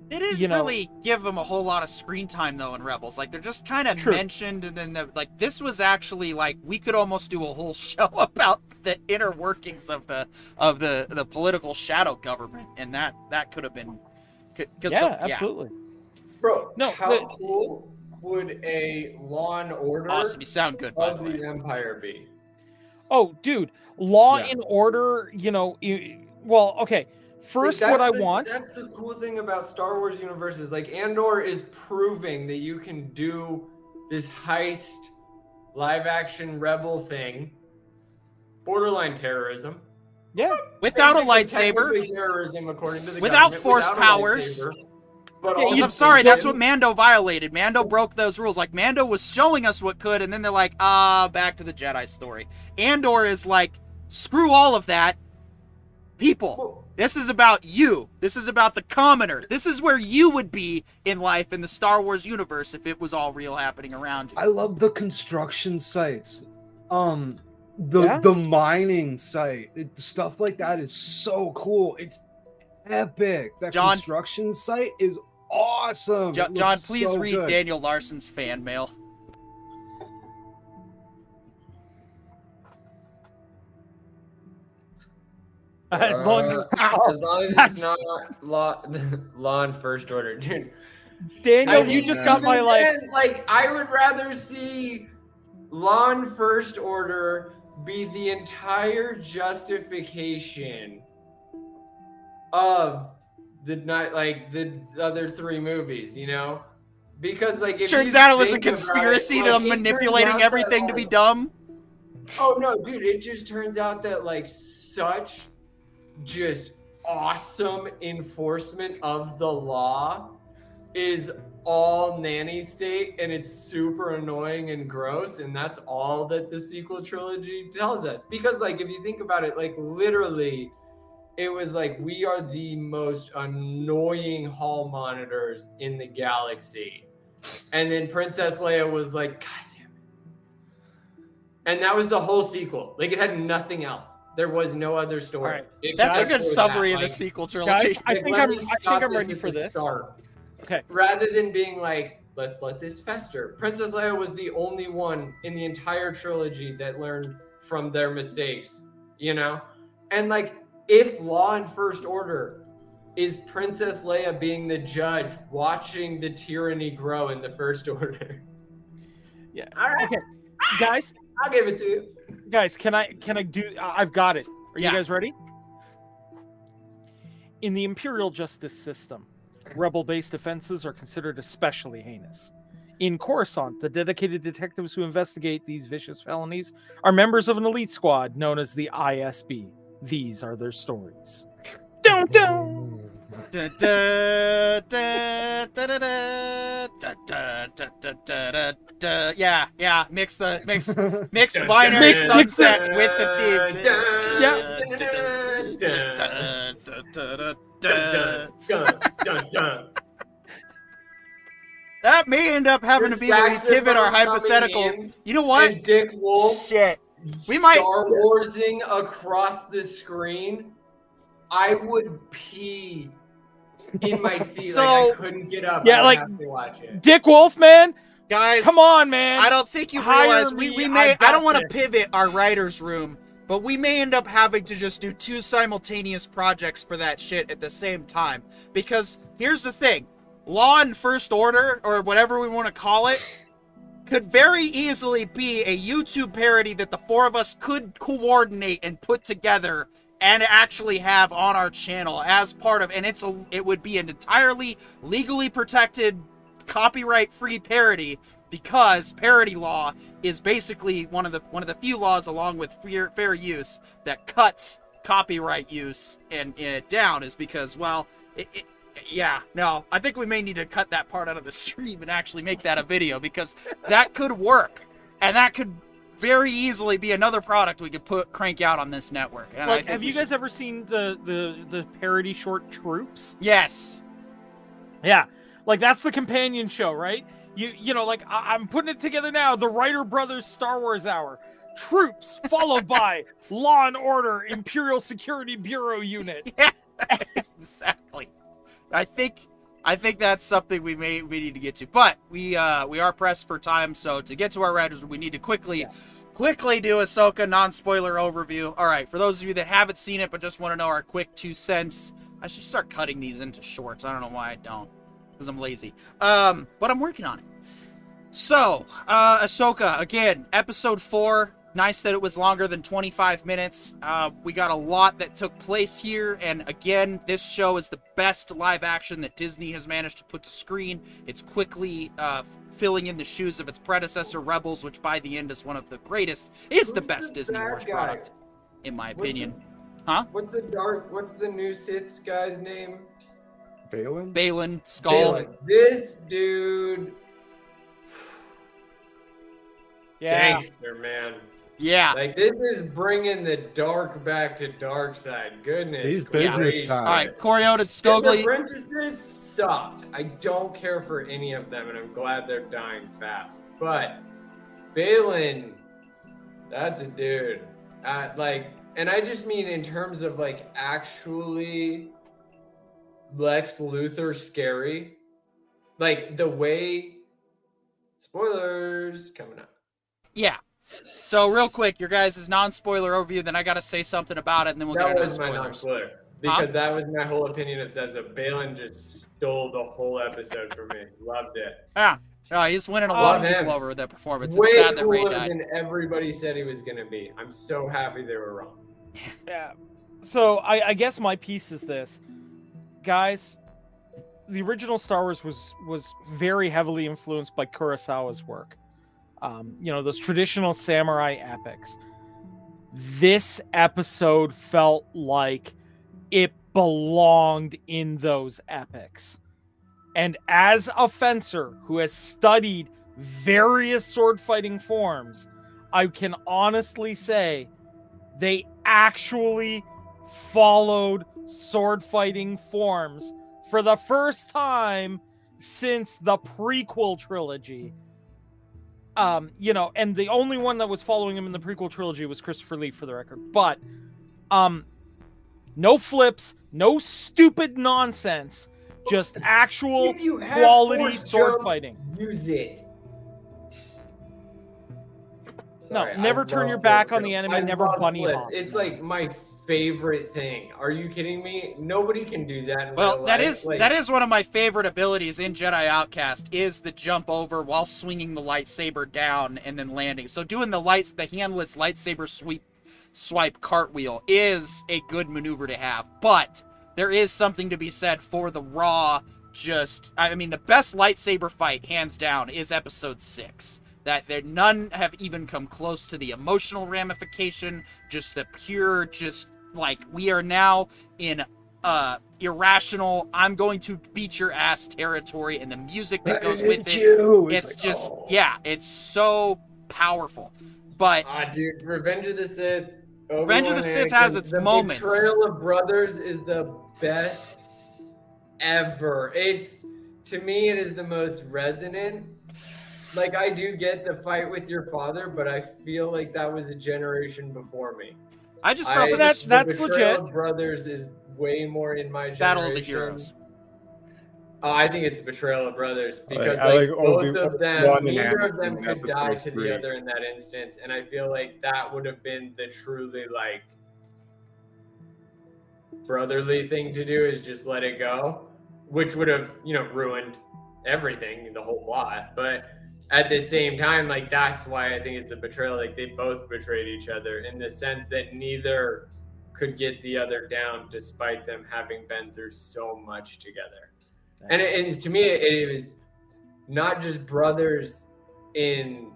they didn't really give them a whole lot of screen time, though, in Rebels. Like, they're just kind of mentioned, and then, like, this was actually, like, we could almost do a whole show about the inner workings of the political shadow government, and that could have been... absolutely. Bro, how cool would a Law and Order awesome. You sound good, by of the Empire be? Oh, dude, Law and Order, you know... Well, okay... First, what I want... That's the cool thing about Star Wars universes. Like, Andor is proving that you can do this heist, live-action rebel thing. Borderline terrorism. Yeah. Without a lightsaber. Terrorism, according to the without force powers. But I'm sorry, that's what Mando violated. Mando broke those rules. Like, Mando was showing us what could, and then they're like, back to the Jedi story. Andor is like, screw all of that. People. This is about you. This is about the commoner. This is where you would be in life in the Star Wars universe if it was all real happening around you. I love the construction sites. The Yeah? the mining site. Stuff like that is so cool. It's epic. That John- construction site is awesome. It looks John, please so read good. Daniel Larson's fan mail. As long as it's not law and first order, dude. Daniel, I you mean, just got my even like. then, like I would rather see law and first order be the entire justification of the night, like the other three movies, you know, because like if Turns you out it was a think about conspiracy, it, them like, it turns manipulating out that, everything to be like, dumb. Oh no, dude! It just turns out that like such just awesome enforcement of the law is all nanny state, and it's super annoying and gross, and that's all that the sequel trilogy tells us. Because like if you think about it, like literally, it was like we are the most annoying hall monitors in the galaxy, and then Princess Leia was like, God damn it. And that was the whole sequel. Like it had nothing else. There was no other story. All right. That's a Except good for summary that. of the Like, sequel trilogy. Guys, I think let I'm me I stop think I'm this ready at for the this. start. Okay. Rather than being like, let's let this fester. Princess Leia was the only one in the entire trilogy that learned from their mistakes, you know? And like, if Law and First Order is Princess Leia being the judge, watching the tyranny grow in the First Order. Yeah. All right. Okay. Guys, I'll give it to you. guys, can I do? I've got it. Are Yeah. you guys ready? In the Imperial justice system, rebel-based offenses are considered especially heinous. In Coruscant, the dedicated detectives who investigate these vicious felonies are members of an elite squad known as the ISB. These are their stories. Dun, dun. Da, da, da, da, da, da, da, da, da, da, da, da. Yeah. Mix binary Mix sunset it. with the theme. Yeah. That may end up having to be where we pivot our hypothetical. You know what? And Dick Wolf Shit. We might- Star Warsing across the screen. I would pee in my seat. Like I So- couldn't get up. Yeah, I would like- have to watch it. Dick Wolf, man, Guys, come on, man. I don't think you Hire realize me, we I may. I got don't want to this. pivot our writers' room, but we may end up having to just do two simultaneous projects for that shit at the same time. Because here's the thing: Law and First Order, or whatever we want to call it, could very easily be a YouTube parody that the four of us could coordinate and put together and actually have on our channel as part of. And it would be an entirely legally protected, copyright-free parody, because parody law is basically one of the few laws, along with fair use, that cuts copyright use and down. Is because, well, I think we may need to cut that part out of the stream and actually make that a video, because that could work, and that could very easily be another product we could crank out on this network. And I Like, think have we you should- guys ever seen the parody short Troops? Yes. Yeah, like that's the companion show, right? You know, like I'm putting it together now. The Writer Brothers Star Wars Hour, Troops, followed by Law and Order Imperial Security Bureau Unit. Yeah, exactly. I think that's something we need to get to, but we are pressed for time. So to get to our writers, we need to quickly do Ahsoka non-spoiler overview. All right, for those of you that haven't seen it but just want to know our quick 2 cents, I should start cutting these into shorts. I don't know why I don't, because I'm lazy. But I'm working on it. So, Ahsoka, again, episode 4. Nice that it was longer than 25 minutes. We got a lot that took place here, and again, this show is the best live action that Disney has managed to put to screen. It's quickly filling in the shoes of its predecessor, Rebels, which by the end is one of the greatest, is the Who's best the Disney bad Wars guy? product, in my What's opinion. Huh? What's the new Sith's guy's name? Balin? Balin, Skull. Balin. This dude, Yeah, gangster man. Yeah. Like, this is bringing the dark back to dark side. Goodness. He's been gracious. this time. All right, Coriolis The Scogli. apprentices sucked. I don't care for any of them, and I'm glad they're dying fast. But Balin, that's a dude. And I just mean in terms of like actually Lex Luthor scary. Like the way, spoilers coming up. Yeah. So real quick, your guys' non-spoiler overview, then I got to say something about it, and then we'll get That into was my spoilers. non-spoiler. Because that was my whole opinion of Sebza. Balin just stole the whole episode from me. Loved it. Yeah. No, he's winning a lot of Love people him. over with that performance. Way It's sad that Ray cooler died. than everybody said he was going to be. I'm so happy they were wrong. Yeah. So I guess my piece is this, guys. The original Star Wars was very heavily influenced by Kurosawa's work. Those traditional samurai epics. This episode felt like it belonged in those epics. And as a fencer who has studied various sword fighting forms, I can honestly say they actually followed sword fighting forms for the first time since the prequel trilogy. And the only one that was following him in the prequel trilogy was Christopher Lee, for the record. But no flips, no stupid nonsense, just actual If you have quality force sword jump, fighting. Use it. No, Sorry, never I turn love your back flips. on the enemy, I never love bunny flips. hop. It's like my favorite thing. Are you kidding me? Nobody can do that in Well, real that life. is Like, that is one of my favorite abilities in Jedi Outcast, is the jump over while swinging the lightsaber down and then landing. So doing the handless lightsaber swipe cartwheel is a good maneuver to have. But there is something to be said for the raw, the best lightsaber fight, hands down, is episode 6. That there none have even come close to the emotional ramification, just the pure, we are now in irrational, I'm going to beat your ass territory, and the music that goes with it. It's so powerful. But dude, Revenge of the Sith. Revenge of the Sith has its the moments. Betrayal of Brothers is the best ever. To me, it is the most resonant. Like, I do get the fight with your father, but I feel like that was a generation before me. I just felt that's the legit. Betrayal of Brothers is way more in my generation. Battle of the Heroes. I think it's Betrayal of Brothers because I like both of them, Obi-Wan and neither of Anakin them in could die episode to 3. the other in that instance, and I feel like that would have been the truly brotherly thing to do, is just let it go, which would have ruined everything, the whole plot. But at the same time, that's why I think it's a betrayal. Like, they both betrayed each other in the sense that neither could get the other down, despite them having been through so much together. And to me, it was not just brothers in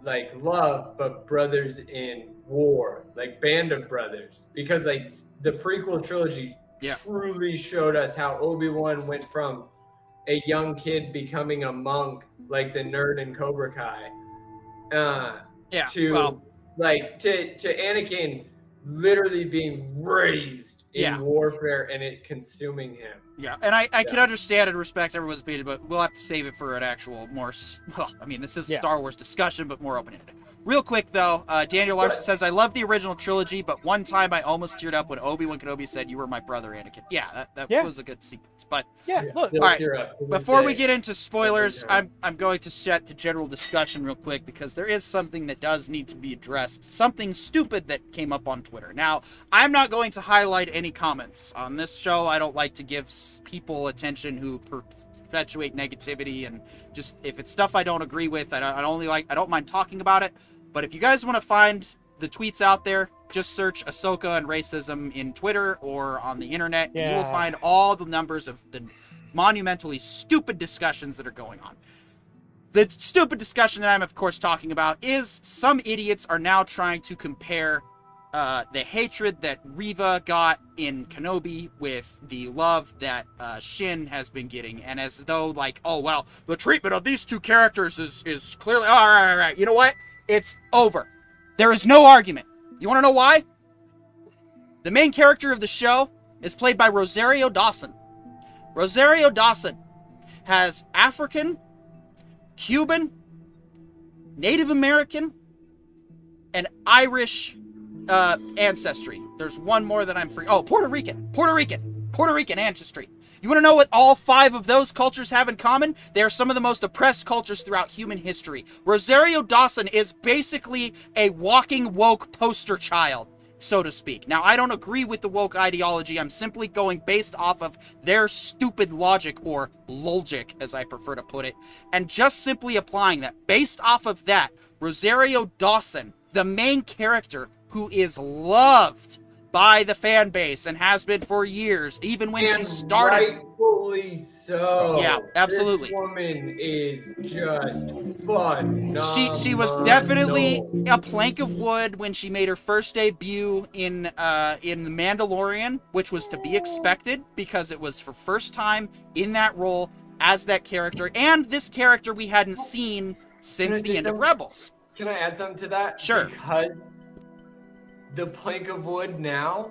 love, but brothers in war, Band of Brothers. Because the prequel trilogy truly showed us how Obi-Wan went from a young kid becoming a monk, like the nerd in Cobra Kai, to Anakin literally being raised in warfare and it consuming him. Yeah, and I can understand and respect everyone's opinion, but we'll have to save it for an actual this is a Star Wars discussion, but more open-ended. Real quick, though, Daniel Larson says, I love the original trilogy, but one time I almost teared up when Obi-Wan Kenobi said, "You were my brother, Anakin." Yeah, that was a good sequence. But Look, all right, before we get into spoilers, I'm going to set to general discussion real quick, because there is something that does need to be addressed. Something stupid that came up on Twitter. Now, I'm not going to highlight any comments on this show. I don't like to give people attention who perpetuate negativity, and just if it's stuff I don't agree with, I don't mind talking about it. But if you guys want to find the tweets out there, just search Ahsoka and racism in Twitter or on the internet, and you will find all the numbers of the monumentally stupid discussions that are going on. The stupid discussion that I'm, of course, talking about is some idiots are now trying to compare the hatred that Reva got in Kenobi with the love that Shin has been getting, and as though the treatment of these two characters is clearly all right. You know what? It's over. There is no argument. You want to know why? The main character of the show is played by Rosario Dawson. Rosario Dawson has African, Cuban, Native American, and Irish ancestry. There's one more that I'm Oh, Puerto Rican ancestry. You want to know what all 5 of those cultures have in common? They are some of the most oppressed cultures throughout human history. Rosario Dawson is basically a walking woke poster child, so to speak. Now, I don't agree with the woke ideology. I'm simply going based off of their stupid logic, or logic, as I prefer to put it, and just simply applying that. Based off of that, Rosario Dawson, the main character, who is loved by the fan base and has been for years, even when she started. Rightfully so. Yeah, absolutely. This woman is just fun. She was definitely a plank of wood when she made her first debut in The Mandalorian, which was to be expected because it was her first time in that role as that character, and this character we hadn't seen since the end of Rebels. Can I add something to that? Sure. Because the plank of wood now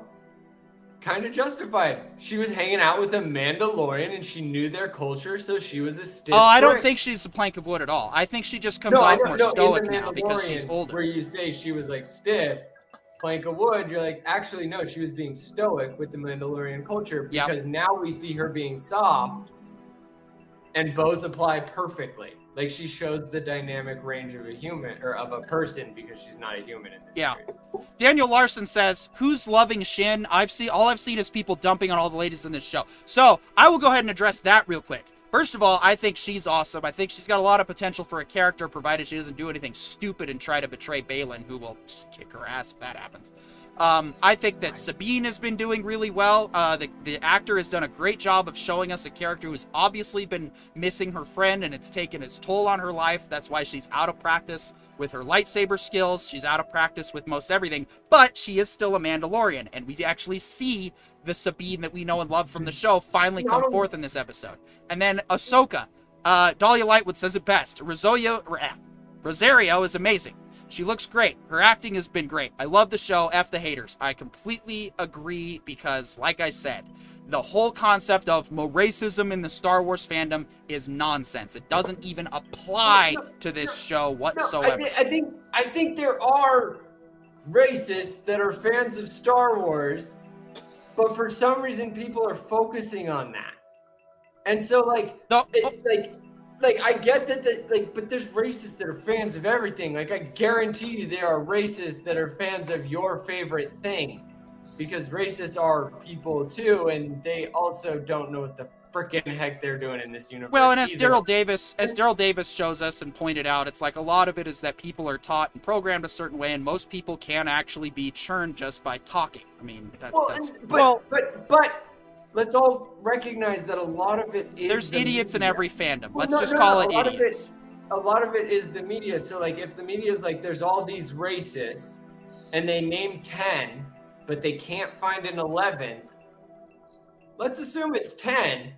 kind of justified. She was hanging out with a Mandalorian and she knew their culture, so she was a stiff. Oh, I don't prick. think she's a plank of wood at all. I think she just comes off more stoic now because she's Mandalorian, older. Where you say she was like stiff, plank of wood, you're like, actually no, she was being stoic with the Mandalorian culture, because now we see her being soft, and both apply perfectly. Like, she shows the dynamic range of a human, or of a person, because she's not a human in this series. Daniel Larson says, who's loving Shin? All I've seen is people dumping on all the ladies in this show. So I will go ahead and address that real quick. First of all, I think she's awesome. I think she's got a lot of potential for a character, provided she doesn't do anything stupid and try to betray Balin, who will just kick her ass if that happens. I think that Sabine has been doing really well. The actor has done a great job of showing us a character who's obviously been missing her friend, and it's taken its toll on her life. That's why she's out of practice with her lightsaber skills. She's out of practice with most everything, but she is still a Mandalorian, and we actually see the Sabine that we know and love from the show finally come forth in this episode. And then Ahsoka. Dahlia Lightwood says it best. Rosario is amazing. She looks great. Her acting has been great. I love the show. F the haters. I completely agree because, like I said, the whole concept of racism in the Star Wars fandom is nonsense. It doesn't even apply to this show whatsoever. I think there are racists that are fans of Star Wars, but for some reason people are focusing on that. And so, I get that, but there's racists that are fans of everything. Like, I guarantee you there are racists that are fans of your favorite thing. Because racists are people too, and they also don't know what the frickin' heck they're doing in this universe. Well, and as Daryl Davis shows us and pointed out, it's like a lot of it is that people are taught and programmed a certain way, and most people can actually be churned just by talking. I mean, but let's all recognize that a lot of it is there's idiots in every fandom. Let's Well, just call it a lot idiots. A lot of it is the media. So, like, if the media is like, there's all these racists, and they name 10, but they can't find an 11th, let's assume it's 10.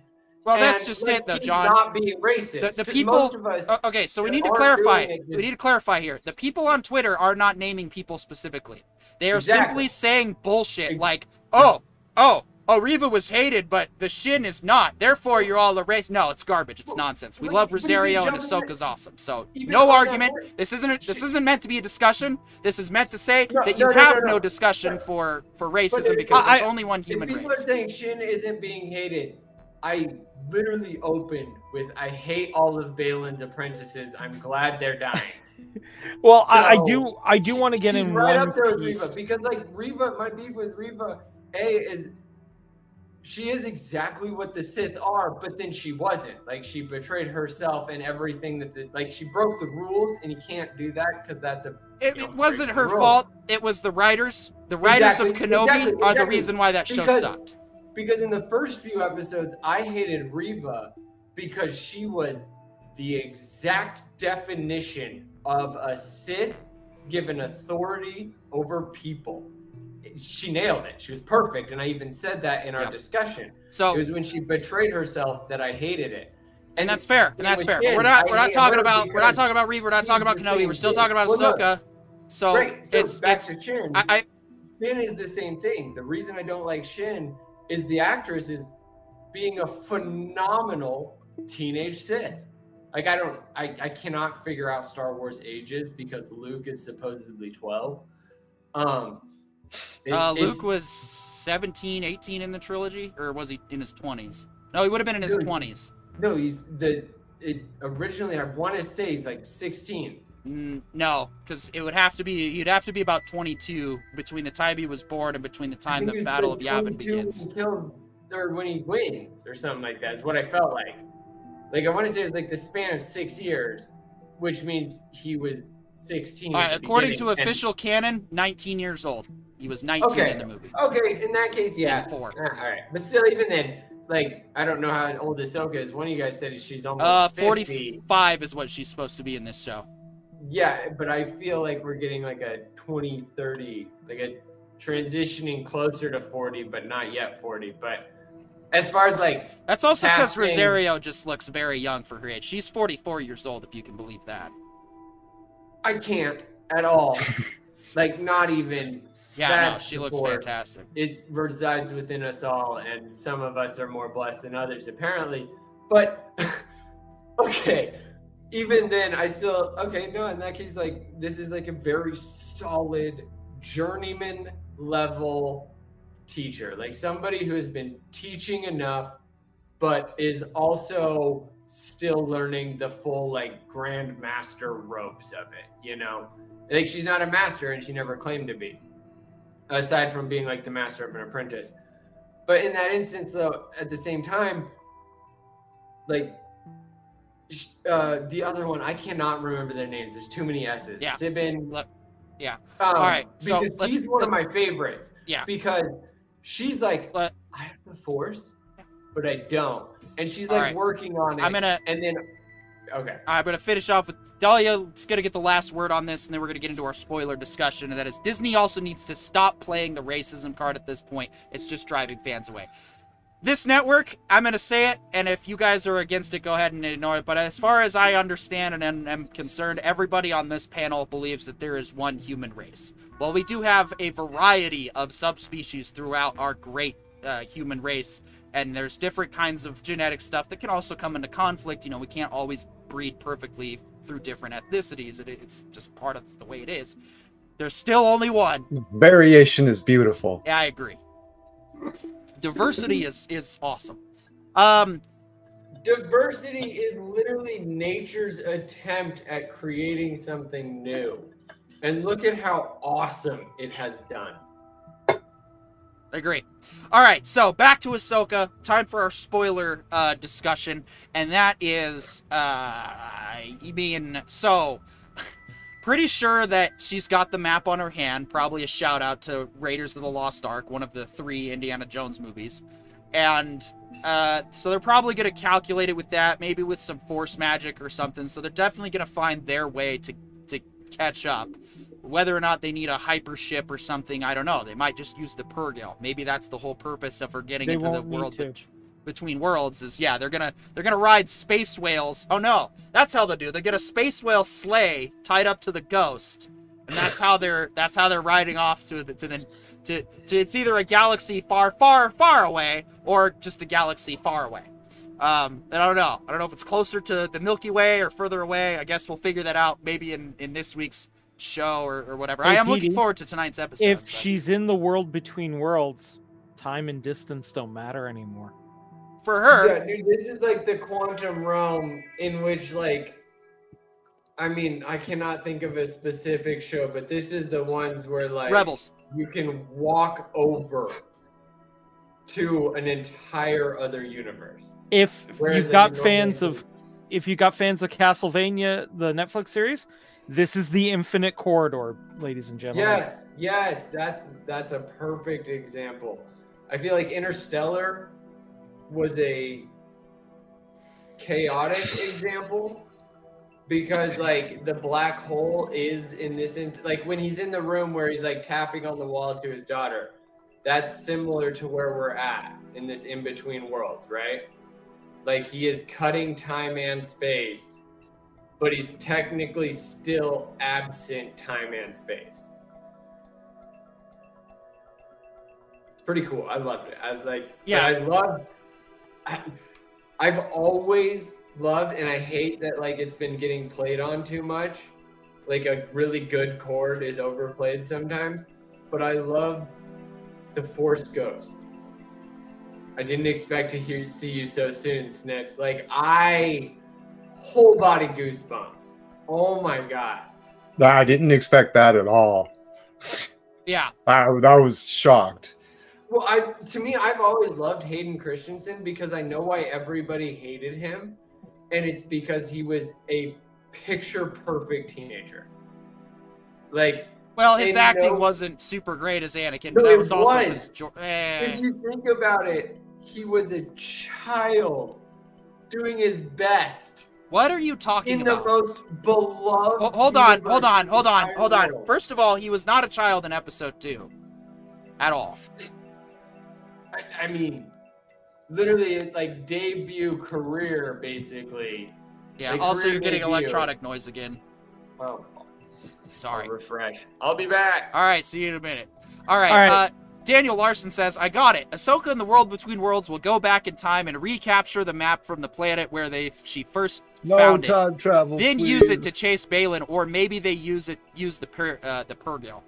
Well, that's just it, though, John. Not being racist. The people. Most of us Okay, so we need to clarify. We need to clarify here. The people on Twitter are not naming people specifically. They are simply saying bullshit like, oh, Riva was hated, but the Shin is not. Therefore, you're all a race. No, it's garbage. It's nonsense. We love Rosario, and Ahsoka's awesome. So, no argument. This isn't meant to be a discussion. This is meant to say that you have no discussion for racism because there's only one human race. People are saying Shin isn't being hated. I literally opened with, I hate all of Balin's apprentices. I'm glad they're dying. Well, so, I do want to get in right one up there with piece. Riva, because like Riva, my beef with Riva, is she is exactly what the Sith are, but then she wasn't. Like, she betrayed herself and everything that she broke the rules, and you can't do that because that's it wasn't her fault. It was the writers. The writers of Kenobi are the reason why that show sucked. Because in the first few episodes, I hated Riva because she was the exact definition of a Sith given authority over people. She nailed it. She was perfect, and I even said that in our discussion. So it was when she betrayed herself that I hated it. And that's fair. And that's fair. But we're not talking about Riva. We're not talking about Kenobi. We're still talking about Ahsoka. So right. So it's back to Shin. I Shin is the same thing. The reason I don't like Shin is the actress is being a phenomenal teenage Sith. Like I cannot figure out Star Wars ages because Luke is supposedly 12. Luke was 17, 18 in the trilogy, or was he in his 20s? No, he would have been in his 20s. No, originally I want to say he's like 16. No, because it would have to be, you'd have to be about 22 between the time he was born and between the time the Battle of Yavin begins. When he kills, or when he wins, or something like that, is what I felt like. Like, I want to say it was like the span of 6 years, which means he was 16. According to official canon, 19 years old. He was 19 in the movie. Okay, in that case, yeah. 4. All right. But still, even then, like, I don't know how old Ahsoka is. One of you guys said she's almost 50. 45 is what she's supposed to be in this show. Yeah, but I feel like we're getting like a 20-30, like a transitioning closer to 40, but not yet 40. But as far as like, that's also because Rosario just looks very young for her age. She's 44 years old, if you can believe that. I can't at all. Like, not even. Yeah, no, she looks fantastic. It resides within us all, and some of us are more blessed than others, apparently. But okay, even then, I still no. In that case, like, this is like a very solid journeyman level teacher, like somebody who has been teaching enough, but is also still learning the full like grandmaster ropes of it. You know, like she's not a master, and she never claimed to be. Aside from being like the master of an apprentice. But in that instance, though, at the same time, like the other one, I cannot remember their names. There's too many S's. Yeah. Sibin. Yeah. All right. So she's one of my favorites. Yeah. Because she's like, I have the Force, but I don't. And she's like working on it. I'm gonna finish off with Dahlia's gonna get the last word on this, and then we're gonna get into our spoiler discussion. And that is, Disney also needs to stop playing the racism card at this point. It's just driving fans away. This network, I'm gonna say it, and if you guys are against it, go ahead and ignore it. But as far as I understand and am concerned, everybody on this panel believes that there is one human race. While we do have a variety of subspecies throughout our great human race, and there's different kinds of genetic stuff that can also come into conflict. You know, we can't always breed perfectly through different ethnicities. It's just part of the way it is. There's still only one. Variation is beautiful. Yeah, I agree. Diversity is awesome. Diversity is literally nature's attempt at creating something new. And look at how awesome it has done. Agree. All right, so back to Ahsoka. Time for our spoiler discussion, and that is, pretty sure that she's got the map on her hand. Probably a shout out to Raiders of the Lost Ark, one of the 3 Indiana Jones movies, and so they're probably going to calculate it with that, maybe with some Force magic or something. So they're definitely going to find their way to catch up. Whether or not they need a hyper ship or something, I don't know. They might just use the Purgil. Maybe that's the whole purpose of her getting into the world between worlds. Is they're gonna ride space whales. Oh no, that's how they do. They get a space whale sleigh tied up to the Ghost, and that's how they're riding off to it's either a galaxy far, far, far away or just a galaxy far away. I don't know. I don't know if it's closer to the Milky Way or further away. I guess we'll figure that out maybe in this week's show or whatever. Hey, I am looking forward to tonight's episode. If she's in the world between worlds, time and distance don't matter anymore. For her. Yeah, dude, this is like the quantum realm in which, like, I mean, I cannot think of a specific show, but this is the ones where, like, Rebels. You can walk over to an entire other universe. If you've got fans of Castlevania, the Netflix series, this is the infinite corridor, ladies and gentlemen. Yes, that's a perfect example. I feel like Interstellar was a chaotic example because, like, the black hole is in this like when he's in the room where he's like tapping on the wall to his daughter. That's similar to where we're at in this in-between worlds, right? Like, he is cutting time and space but he's technically still absent time and space. It's pretty cool. I loved it. I've always loved, and I hate that like it's been getting played on too much. Like a really good chord is overplayed sometimes, but I love the Force Ghost. I didn't expect to see you so soon, Snips. Like whole body goosebumps. Oh my god. I didn't expect that at all. Yeah. I was shocked. Well, to me, I've always loved Hayden Christensen because I know why everybody hated him, and it's because he was a picture-perfect teenager. Like, well, his acting wasn't super great as Anakin, but no, that was also his. If you think about it, he was a child doing his best. What are you talking about? In the most beloved. Hold on. First of all, he was not a child in episode 2. At all. I mean, literally, like, debut career, basically. Yeah, like, also you're getting debut. electronic noise again. Oh. Sorry. I'll refresh. I'll be back. All right, see you in a minute. All right. Daniel Larson says, I got it. Ahsoka and the World Between Worlds will go back in time and recapture the map from the planet where she first found time travel. Then use it to chase Balin, or maybe they use the Purgil.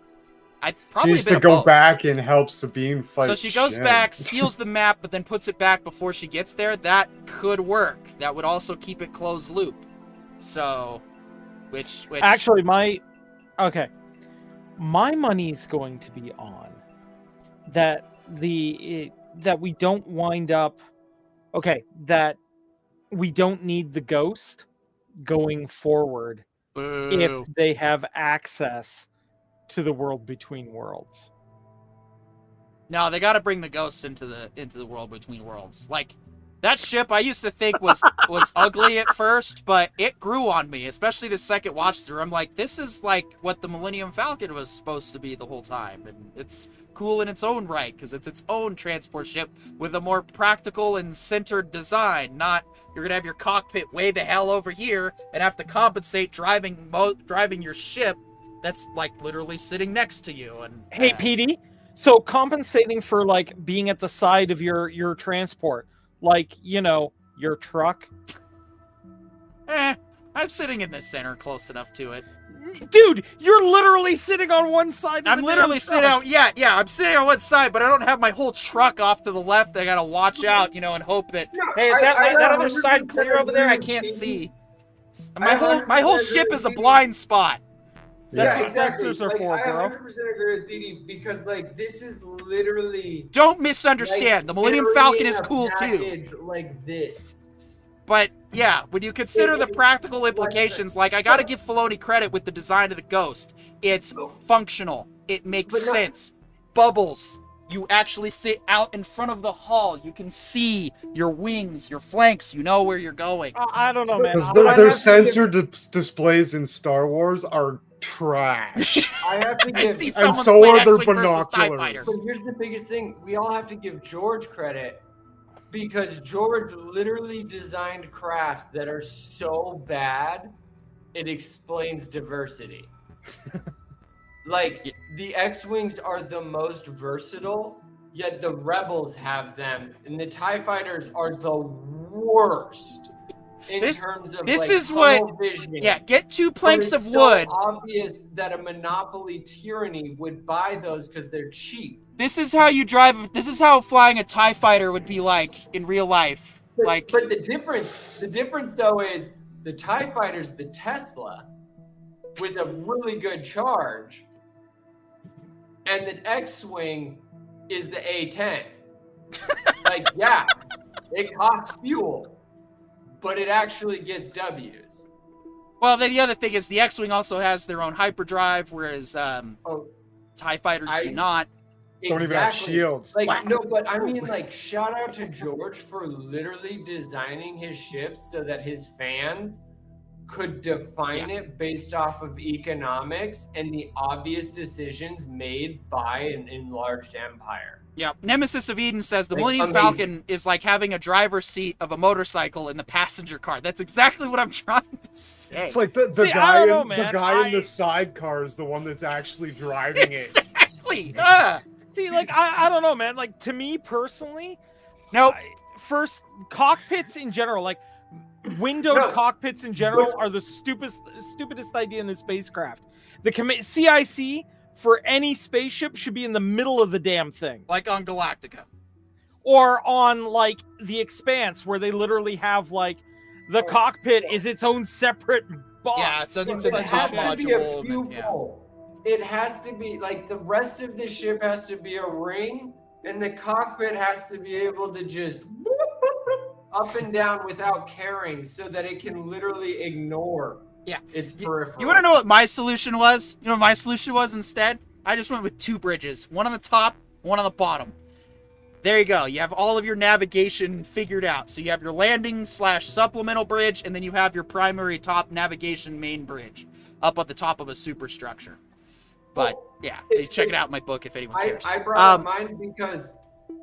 I probably She's to go back and help Sabine fight. So she goes back, steals the map, but then puts it back before she gets there. That could work. That would also keep it closed loop. So, which actually my money's going to be on that that we don't wind up that we don't need the ghost going forward. Boo. If they have access to the World Between Worlds. No, they got to bring the ghosts into the World Between Worlds. Like, that ship I used to think was ugly at first, but it grew on me, especially the second watch through. I'm like, this is like what the Millennium Falcon was supposed to be the whole time, and it's cool in its own right because it's its own transport ship with a more practical and centered design. Not you're gonna have your cockpit way the hell over here and have to compensate driving your ship that's like literally sitting next to you. And hey, PD, so compensating for like being at the side of your transport, like, you know, your truck. I'm sitting in the center close enough to it. Dude, you're literally sitting on one side. I'm literally sitting out. Yeah, I'm sitting on one side, but I don't have my whole truck off to the left. I gotta watch out, and hope that. No, hey, is that other side clear over there? I can't see. My whole ship is a blind spot. That's what exactly. sensors are like, for, I bro. 100% agree with Didi because, like, this is literally. Don't misunderstand. Like, the Millennium Falcon is cool too. Like this. But yeah, when you consider the practical implications, like I gotta give Filoni credit with the design of the Ghost. It's functional. It makes sense. Bubbles. You actually sit out in front of the hull. You can see your wings, your flanks. You know where you're going. I don't know, man. Because their sensor displays in Star Wars are trash. I have to I give. see And someone's so playing are their X-Wing versus TIE binoculars. Fighter. So here's the biggest thing: we all have to give George credit because George literally designed crafts that are so bad it explains diversity. Like the X-Wings are the most versatile, yet the Rebels have them, and the TIE Fighters are the worst in terms of this like, is what tunnel vision. Yeah, get 2 planks But it's of so wood. obvious that a monopoly tyranny would buy those because they're cheap. This is how you drive. This is how flying a TIE fighter would be like in real life. But the difference though is the TIE Fighter's the Tesla with a really good charge, and the X-Wing is the A10. Like, yeah, it costs fuel, but it actually gets W's. Well, then the other thing is the X-Wing also has their own hyperdrive, whereas TIE fighters do not. Don't even have shields. Like, no, but I mean, like, shout out to George for literally designing his ships so that his fans could define it based off of economics and the obvious decisions made by an enlarged empire. Yeah. Nemesis of Eden says the Like, Millennium amazing. Falcon is like having a driver's seat of a motorcycle in the passenger car. That's exactly what I'm trying to say. It's like the See, I guy don't know, in man. the guy in the sidecar is the one that's actually driving it. Exactly. See, like, I don't know, man. Like, to me personally, Nope. first, cockpits in general, like, windowed No. cockpits in general are the stupidest idea in the spacecraft. The CIC for any spaceship should be in the middle of the damn thing. Like on Galactica. Or on, like, the Expanse, where they literally have, like, the cockpit is its own separate box. Yeah, it's in It the top has to be a module. and then- yeah. pupil. It has to be like the rest of the ship has to be a ring, and the cockpit has to be able to just up and down without caring, so that it can literally ignore its peripheral. You want to know what my solution was? You know what my solution was instead? I just went with 2 bridges. One on the top, one on the bottom. There you go. You have all of your navigation figured out. So you have your landing/supplemental bridge, and then you have your primary top navigation main bridge up at the top of a superstructure. But yeah, check it out in my book if anyone cares. I brought up mine because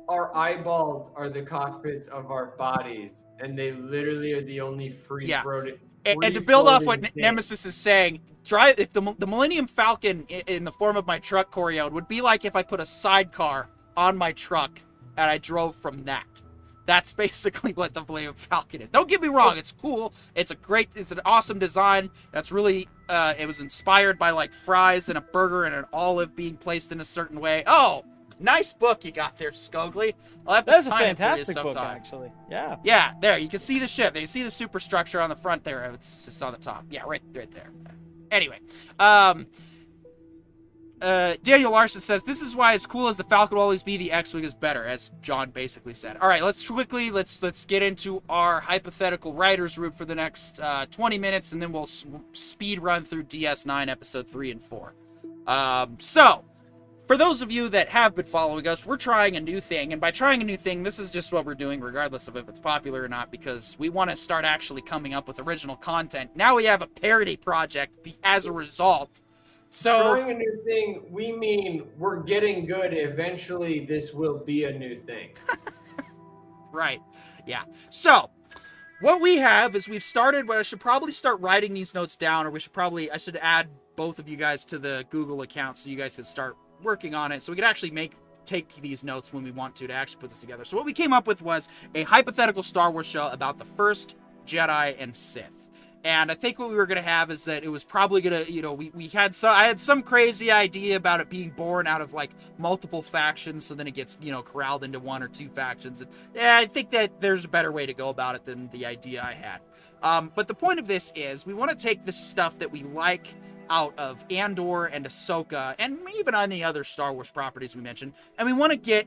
our eyeballs are the cockpits of our bodies, and they literally are the only free-floating. And to build off what Nemesis is saying, if the Millennium Falcon in the form of my truck choreo would be like if I put a sidecar on my truck and I drove from that. That's basically what the Millennium Falcon is. Don't get me wrong, it's cool. It's an awesome design. That's really, it was inspired by like fries and a burger and an olive being placed in a certain way. Oh, nice book you got there, Scogly. I'll have to That's a sign it for you fantastic book, sometime. actually. Yeah. Yeah, there, you can see the ship. You see the superstructure on the front there. It's just on the top. Yeah, right there. Anyway, Daniel Larson says, this is why as cool as the Falcon will always be, the X-Wing is better, as John basically said. All right, let's get into our hypothetical writer's route for the next 20 minutes, and then we'll speed run through DS9 episode 3 and 4. So, for those of you that have been following us, we're trying a new thing, and by trying a new thing, this is just what we're doing regardless of if it's popular or not, because we want to start actually coming up with original content. Now we have a parody project as a result. So, trying a new thing, we mean we're getting good. Eventually, this will be a new thing. right, yeah. So, what we have is we've started, but I should probably start writing these notes down, or I should add both of you guys to the Google account so you guys can start working on it, so we could actually take these notes when we want to actually put this together. So what we came up with was a hypothetical Star Wars show about the first Jedi and Sith. And I think what we were going to have is that it was probably going to, I had some crazy idea about it being born out of like multiple factions, so then it gets, corralled into 1 or 2 factions. And yeah, I think that there's a better way to go about it than the idea I had. But the point of this is we want to take the stuff that we like out of Andor and Ahsoka, and even on the other Star Wars properties we mentioned, and we want to get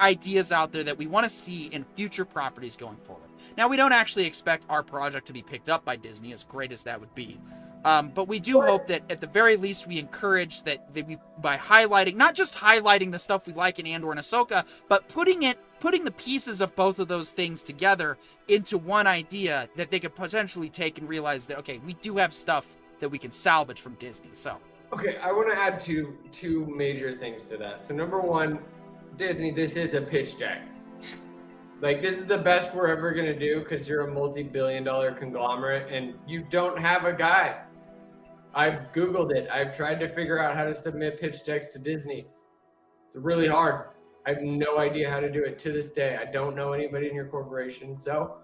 ideas out there that we want to see in future properties going forward. Now, we don't actually expect our project to be picked up by Disney, as great as that would be. But we do hope that at the very least we encourage that we, by highlighting, not just highlighting the stuff we like in Andor and Ahsoka, but putting the pieces of both of those things together into one idea that they could potentially take and realize that, okay, we do have stuff that we can salvage from Disney. So, okay, I want to add two major things to that. So number one, Disney, this is a pitch deck. Like, this is the best we're ever going to do because you're a multi-billion-dollar conglomerate and you don't have a guy. I've Googled it. I've tried to figure out how to submit pitch decks to Disney. It's really hard. I have no idea how to do it to this day. I don't know anybody in your corporation. So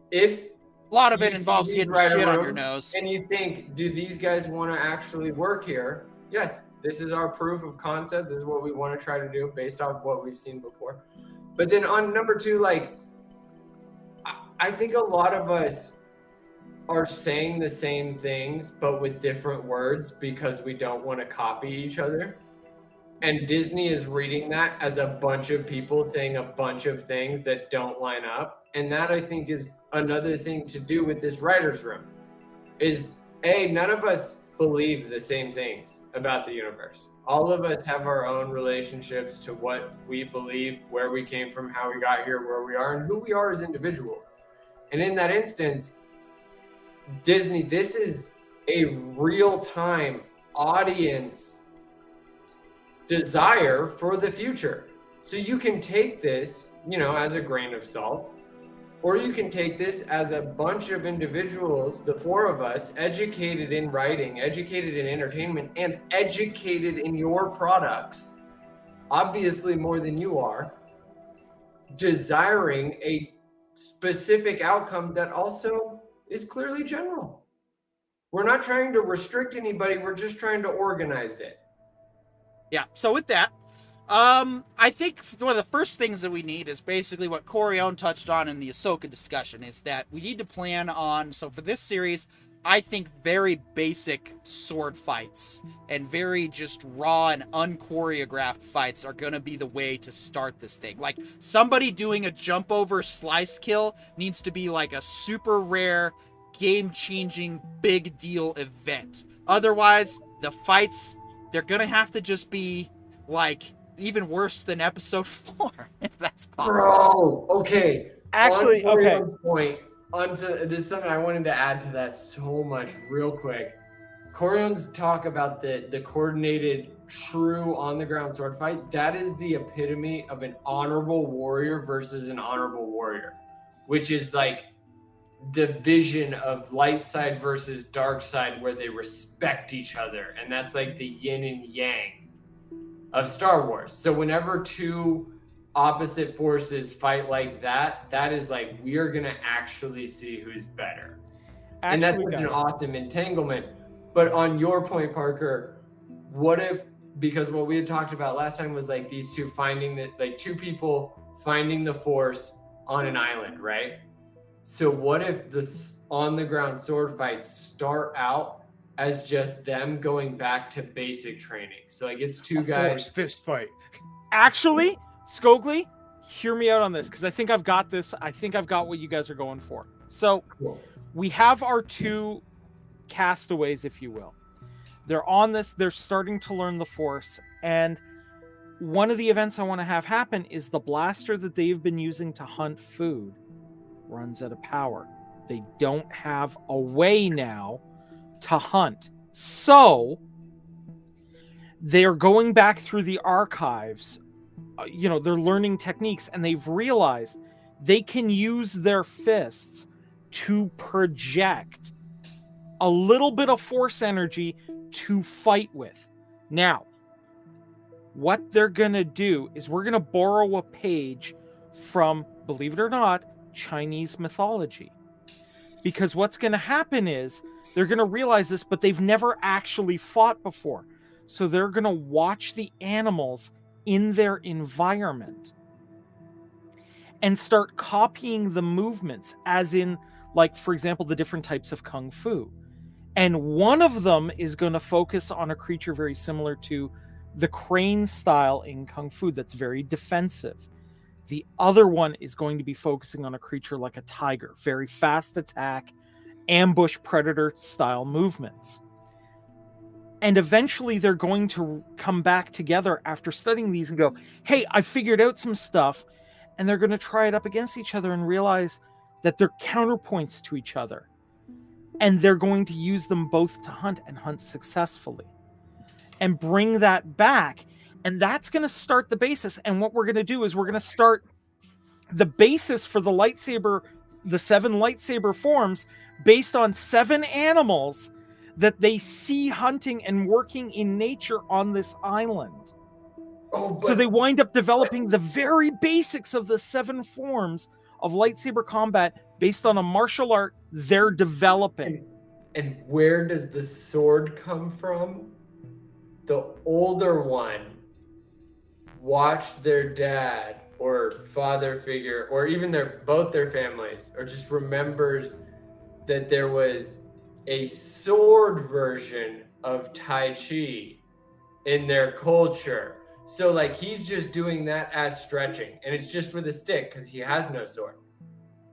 if a lot of it you involves see getting these shit on writer your nose. and you think, do these guys want to actually work here? Yes, this is our proof of concept. This is what we want to try to do based off what we've seen before. But then on number 2, like, I think a lot of us are saying the same things, but with different words because we don't want to copy each other. And Disney is reading that as a bunch of people saying a bunch of things that don't line up. And that, I think, is another thing to do with this writer's room is, none of us believe the same things about the universe. All of us have our own relationships to what we believe, where we came from, how we got here, where we are, and who we are as individuals. And in that instance, Disney, this is a real-time audience desire for the future. So you can take this, as a grain of salt, or you can take this as a bunch of individuals, the four of us, educated in writing, educated in entertainment, and educated in your products, obviously more than you are, desiring a specific outcome that also is clearly general. We're not trying to restrict anybody, we're just trying to organize it. Yeah, so with that, I think one of the first things that we need is basically what Corione touched on in the Ahsoka discussion, is that we need to plan on, so for this series, I think very basic sword fights and very just raw and unchoreographed fights are going to be the way to start this thing. Like, somebody doing a jump over slice kill needs to be like a super rare, game-changing, big deal event. Otherwise, the fights, they're going to have to just be like even worse than episode 4, if that's possible. Bro, okay. Actually, on okay. Corione's point, this is something I wanted to add to that so much real quick. Corione's talk about the coordinated, true on-the-ground sword fight, that is the epitome of an honorable warrior versus an honorable warrior, which is like the vision of light side versus dark side where they respect each other. And that's like the yin and yang of Star Wars. So whenever two opposite forces fight like that, that is like, we are going to actually see who's better. And that's such an awesome entanglement. But on your point, Parker, what if, because what we had talked about last time was like these two two people finding the Force on an island, right? So what if the on-the-ground sword fights start out as just them going back to basic training? So like it's two guys. Force fist fight. Actually, Scogli, hear me out on this, because I think I've got this. I think I've got what you guys are going for. So we have our two castaways, if you will. They're on this. They're starting to learn the Force. And one of the events I want to have happen is the blaster that they've been using to hunt food runs out of power. They don't have a way now to hunt. So they're going back through the archives. They're learning techniques, and they've realized they can use their fists to project a little bit of Force energy to fight with. Now, what they're going to do is we're going to borrow a page from, believe it or not, Chinese mythology. Because what's going to happen is they're going to realize this, but they've never actually fought before. So they're going to watch the animals in their environment and start copying the movements, as in, like, for example, the different types of kung fu. And one of them is going to focus on a creature very similar to the crane style in kung fu that's very defensive. The other one is going to be focusing on a creature like a tiger, very fast attack, ambush predator style movements. And eventually they're going to come back together after studying these and go, hey, I figured out some stuff. And they're going to try it up against each other and realize that they're counterpoints to each other. And they're going to use them both to hunt, and hunt successfully. And bring that back. And that's going to start the basis. And what we're going to do is we're going to start the basis for the lightsaber, the 7 lightsaber forms, based on 7 animals that they see hunting and working in nature on this island. So they wind up developing the very basics of the 7 forms of lightsaber combat based on a martial art they're developing. And where does the sword come from? The older one watched their dad or father figure, or even both their families, or just remembers that there was a sword version of Tai Chi in their culture. So like he's just doing that as stretching, and it's just with a stick because he has no sword.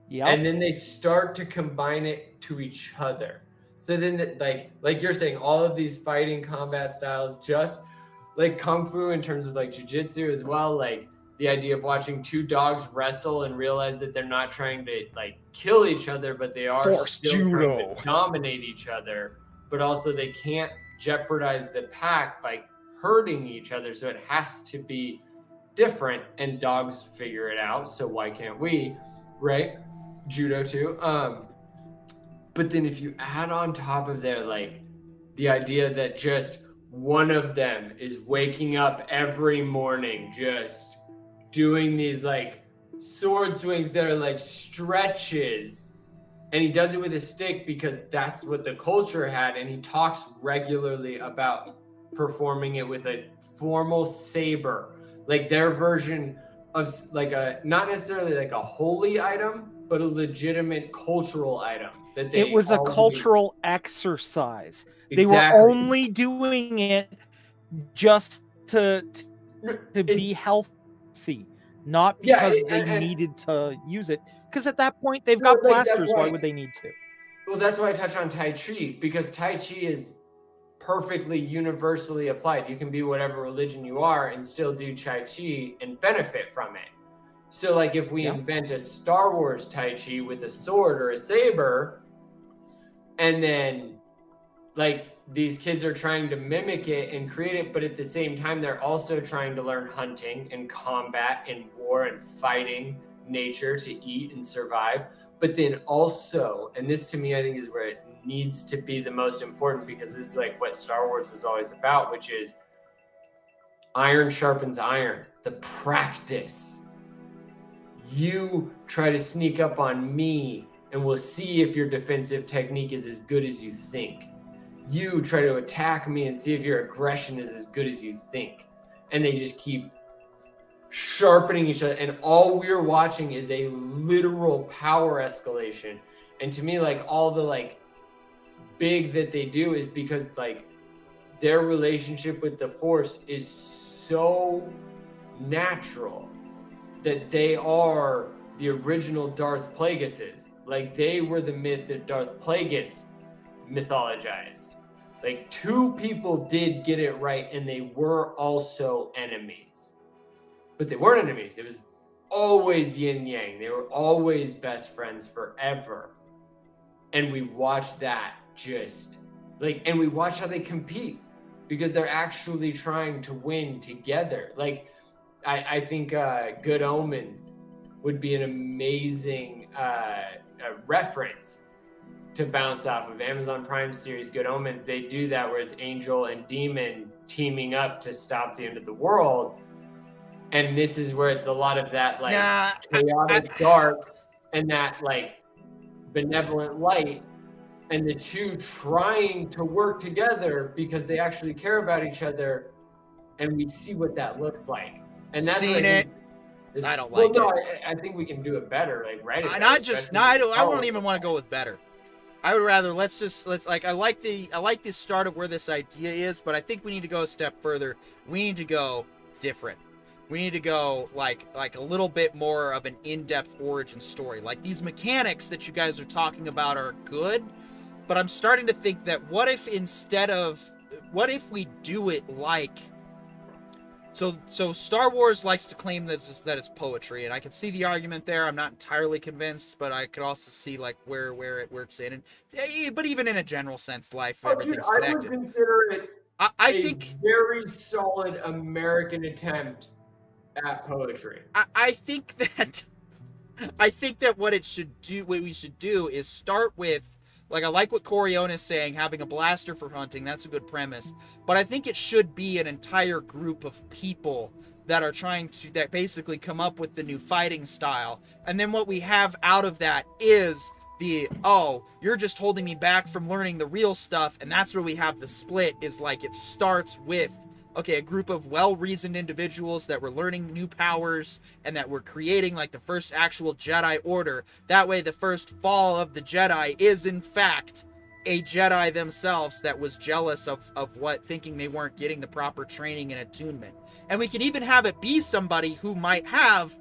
Yeah. And then they start to combine it to each other. So then like you're saying, all of these fighting combat styles, just like kung fu in terms of like jiu-jitsu as well, like the idea of watching 2 dogs wrestle and realize that they're not trying to like kill each other, but they are still trying to dominate each other, but also they can't jeopardize the pack by hurting each other. So it has to be different, and dogs figure it out, so why can't we, right? Judo too. But then if you add on top of there, like, the idea that just one of them is waking up every morning just doing these like sword swings that are like stretches, and he does it with a stick because that's what the culture had, and he talks regularly about performing it with a formal saber, like their version of like a, not necessarily like a holy item, but a legitimate cultural item that they It was a always- cultural exercise. They Exactly. were only doing it just to be healthy, not Yeah, because they and- needed to use it. Because at that point, they've No, got like, that's blasters. Why why- would they need to? Well, that's why I touch on Tai Chi, because Tai Chi is perfectly universally applied. You can be whatever religion you are and still do Tai Chi and benefit from it. So, like, if we Yeah. invent a Star Wars Tai Chi with a sword or a saber, and then, like, these kids are trying to mimic it and create it, but at the same time, they're also trying to learn hunting and combat and war and fighting nature to eat and survive. But then also, and this to me, I think is where it needs to be the most important, because this is like what Star Wars was always about, which is iron sharpens iron, the practice. You try to sneak up on me and we'll see if your defensive technique is as good as you think. You try to attack me and see if your aggression is as good as you think. And they just keep sharpening each other, and all we're watching is a literal power escalation. And to me, like, all the like big that they do is because like their relationship with the Force is so natural that they are the original Darth Plagueuses. Like, they were the myth that Darth Plagueis mythologized. Like, two people did get it right, and they were also enemies. But they weren't enemies. It was always yin yang. They were always best friends forever. And we watch that just like, and we watch how they compete because they're actually trying to win together. Like, I think Good Omens would be an amazing reference to bounce off of. Amazon Prime series Good Omens. They do that where it's Angel and Demon teaming up to stop the end of the world. And this is where it's a lot of that like chaotic dark and that like benevolent light, and the two trying to work together because they actually care about each other, and we see what that looks like. And that's Seen what it. is, I don't well, like no, it. I think we can do it better, like right. I wouldn't even want to go with better. I would rather let's like I like the start of where this idea is, but I think we need to go a step further. We need to go different. We need to go like a little bit more of an in-depth origin story. Like, these mechanics that you guys are talking about are good, but I'm starting to think that what if we do it like, so Star Wars likes to claim that it's poetry, and I can see the argument there. I'm not entirely convinced, but I could also see like where it works in, and but even in a general sense, life, everything's connected. I would consider it I a think very solid American attempt at poetry. I think that what we should do is start with, like, I like what Corione is saying, having a blaster for hunting. That's a good premise, but I think it should be an entire group of people that basically come up with the new fighting style, and then what we have out of that is you're just holding me back from learning the real stuff. And that's where we have the split, is like, it starts with, okay, a group of well-reasoned individuals that were learning new powers and that were creating like the first actual Jedi Order. That way the first fall of the Jedi is in fact a Jedi themselves that was jealous of thinking they weren't getting the proper training and attunement. And we can even have it be somebody who might have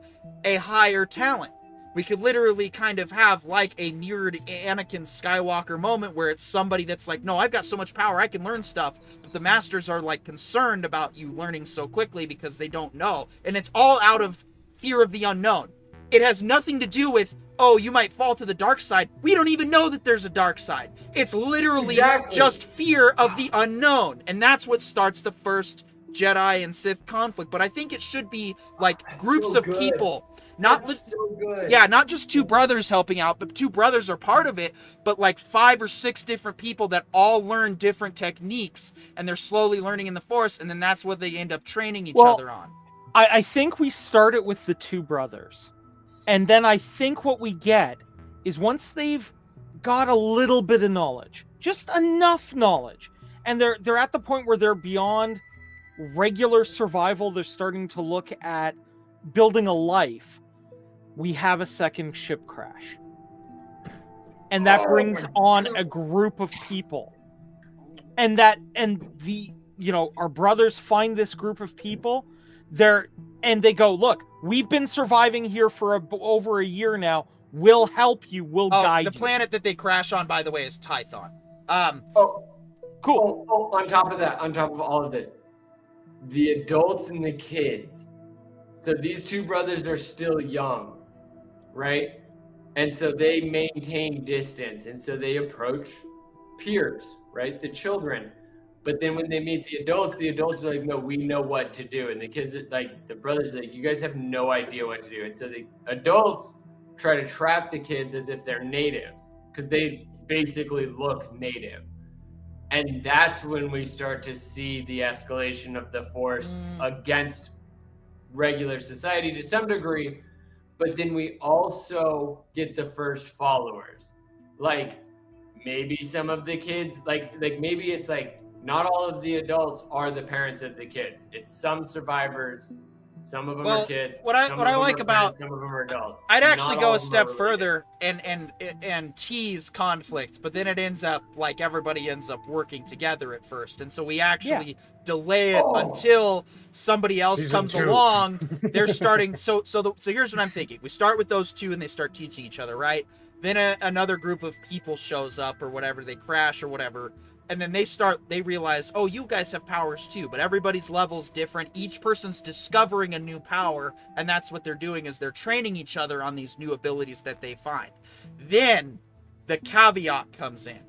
a higher talent. We could literally kind of have like a mirrored Anakin Skywalker moment where it's somebody that's like, no, I've got so much power, I can learn stuff. But the masters are like concerned about you learning so quickly because they don't know. And it's all out of fear of the unknown. It has nothing to do with, oh, you might fall to the dark side. We don't even know that there's a dark side. It's literally just fear of the unknown. And that's what starts the first Jedi and Sith conflict, but I think it should be like groups so of good. people, not so good. yeah, not just two brothers helping out, but two brothers are part of it, but like 5 or 6 different people that all learn different techniques, and they're slowly learning in the Force, and then that's what they end up training each other on. I think we start it with the two brothers. And then I think what we get is once they've got a little bit of knowledge, just enough knowledge, and they're at the point where they're beyond regular survival, they're starting to look at building a life, we have a second ship crash. And that brings on a group of people. And our brothers find this group of people and they go, look, we've been surviving here for over a year now. We'll help you. We'll guide you. The planet that they crash on, by the way, is Tython. Cool. On top of all of this, the adults and the kids. So these two brothers are still young, right? And so they maintain distance. And so they approach peers, right? The children. But then when they meet the adults are like, no, we know what to do. And the kids, like, the brothers are like, you guys have no idea what to do. And so the adults try to trap the kids as if they're natives, because they basically look native. And that's when we start to see the escalation of the Force against regular society to some degree. But then we also get the first followers. Like, maybe some of the kids, like maybe it's like, not all of the adults are the parents of the kids. It's some survivors, some of them are kids. What I like about, some of them are adults. I'd actually go a step further and tease conflict, but then it ends up like everybody ends up working together at first, and so we actually delay it until somebody else Season comes 2. along. They're starting. So here's what I'm thinking. We start with those two, and they start teaching each other, right? Then another group of people shows up or whatever. They crash or whatever. And then they realize, oh, you guys have powers too, but everybody's level's different. Each person's discovering a new power, and that's what they're doing, is they're training each other on these new abilities that they find. Then the caveat comes in,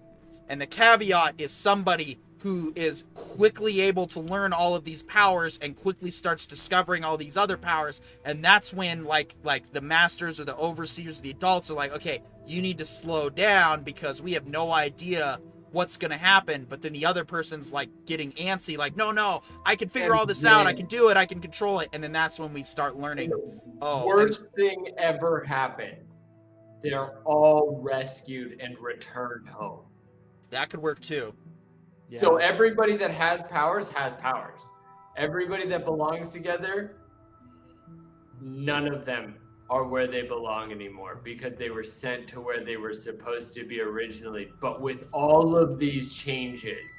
and the caveat is somebody who is quickly able to learn all of these powers and quickly starts discovering all these other powers, and that's when like the masters or the overseers, the adults are like, okay, you need to slow down because we have no idea what's gonna happen. But then the other person's like getting antsy, like, no, I can figure all this out, I can do it, I can control it. And then that's when we start learning. Worst thing ever happens, they're all rescued and returned home. That could work too. So everybody that has powers has powers. Everybody that belongs together, none of them are where they belong anymore because they were sent to where they were supposed to be originally. But with all of these changes,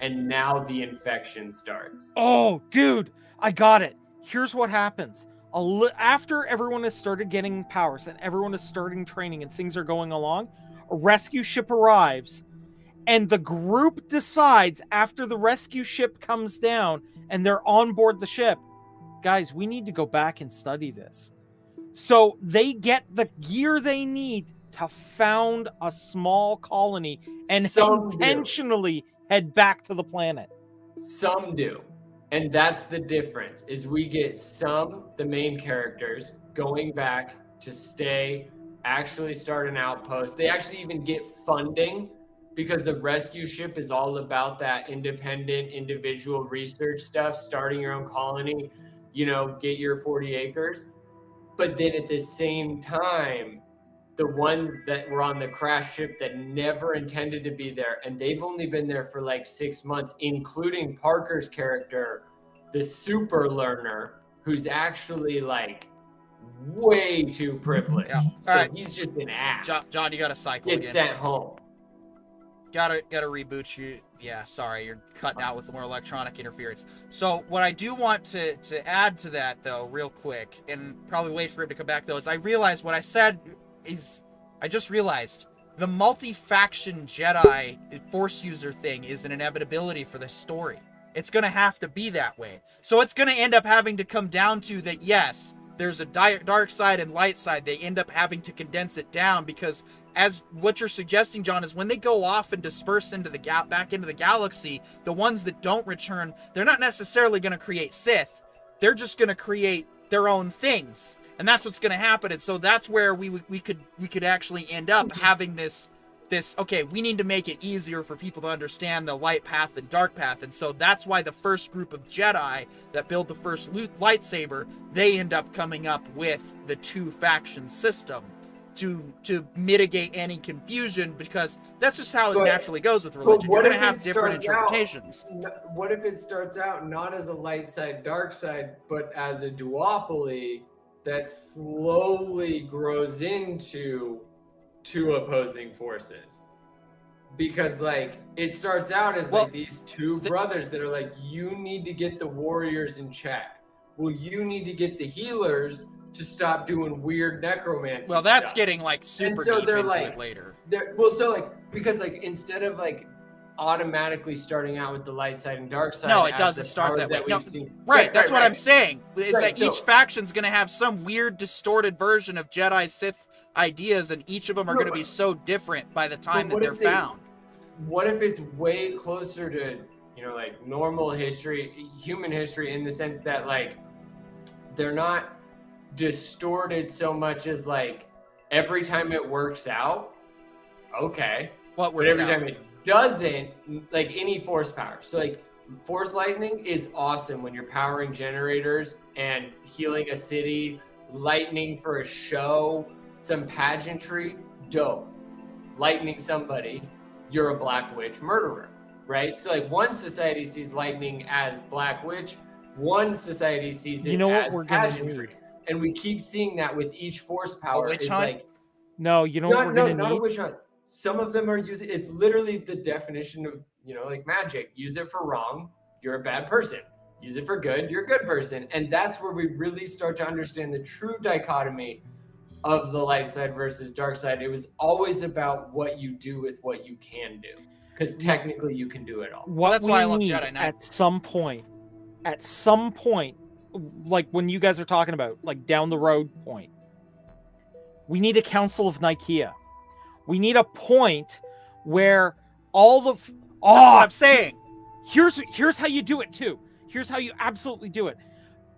and now the infection starts. Oh, dude, I got it. Here's what happens. After everyone has started getting powers and everyone is starting training and things are going along, a rescue ship arrives, and the group decides after the rescue ship comes down and they're on board the ship, guys, we need to go back and study this. So they get the gear they need to found a small colony and intentionally head back to the planet. Some do. And that's the difference, is we get the main characters, going back to stay, actually start an outpost. They actually even get funding because the rescue ship is all about that independent, individual research stuff, starting your own colony, get your 40 acres. But then at the same time, the ones that were on the crash ship that never intended to be there, and they've only been there for like 6 months, including Parker's character, the super learner, who's actually like way too privileged. Yeah. So All right. he's just an ass. John, you got to cycle Gets again. sent home. Gotta reboot you. Yeah, sorry, you're cutting out with more electronic interference. So what I do want to add to that, though, real quick, and probably wait for him to come back, though, is I realized what I said is, I just realized the multi-faction Jedi Force user thing is an inevitability for this story. It's gonna have to be that way. So it's gonna end up having to come down to that, yes, there's a dark side and light side. They end up having to condense it down because, as what you're suggesting, John, is when they go off and disperse into the back into the galaxy, the ones that don't return, they're not necessarily going to create Sith. They're just going to create their own things, and that's what's going to happen. And so that's where we could actually end up having this. Okay, we need to make it easier for people to understand the light path and dark path. And so that's why the first group of Jedi that build the first lightsaber, they end up coming up with the two faction system to mitigate any confusion, because that's just how it naturally goes with religion. You're going to have different interpretations. What if it starts out not as a light side, dark side, but as a duopoly that slowly grows into two opposing forces? Because like it starts out as like these two brothers that are like, you need to get the warriors in check. Well, you need to get the healers to stop doing weird necromancy. Well, that's stuff. Getting like super deep into it later. Because instead of like automatically starting out with the light side and dark side. No, it doesn't start that way. No, right, that's what I'm saying. Is that each faction's going to have some weird distorted version of Jedi Sith ideas, and each of them are going to be so different by the time that they're found. What if it's way closer to, like normal history, human history, in the sense that like they're not distorted so much as like every time it works out, okay. What works but every out? time it doesn't, like any force power. So like force lightning is awesome when you're powering generators and healing a city, lightning for a show, some pageantry, dope. Lightning somebody, you're a Black Witch murderer, right? So like one society sees lightning as Black Witch, one society sees it as pageantry. And we keep seeing that with each force power. A witch hunt? Like, no, you know what we're going to need? Not a witch hunt. Some of them are using, it's literally the definition of, like magic. Use it for wrong, you're a bad person. Use it for good, you're a good person. And that's where we really start to understand the true dichotomy of the light side versus dark side. It was always about what you do with what you can do. Because technically you can do it all. Well, that's why I love Jedi Knight. At some point, like when you guys are talking about, like down the road point, we need a Council of Nicaea. We need a point where all the that's what I'm saying. Here's how you do it too. Here's how you absolutely do it.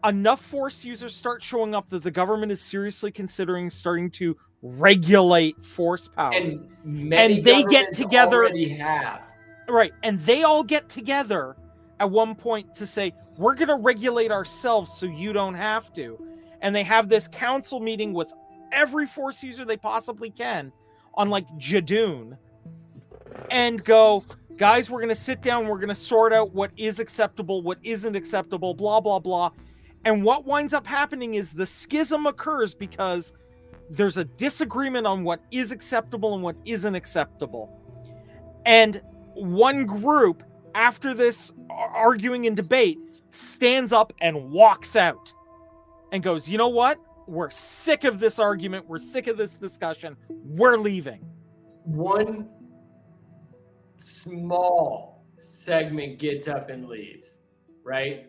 Enough Force users start showing up that the government is seriously considering starting to regulate Force power, and they get together. Already have. Right, and they all get together at one point to say, we're going to regulate ourselves so you don't have to. And they have this council meeting with every Force user they possibly can on like Jadoon and go, guys, we're going to sit down, we're going to sort out what is acceptable, what isn't acceptable, blah, blah, blah. And what winds up happening is the schism occurs because there's a disagreement on what is acceptable and what isn't acceptable. And one group, after this arguing and debate, stands up and walks out and goes, you know what? We're sick of this argument. We're sick of this discussion. We're leaving. One small segment gets up and leaves, right?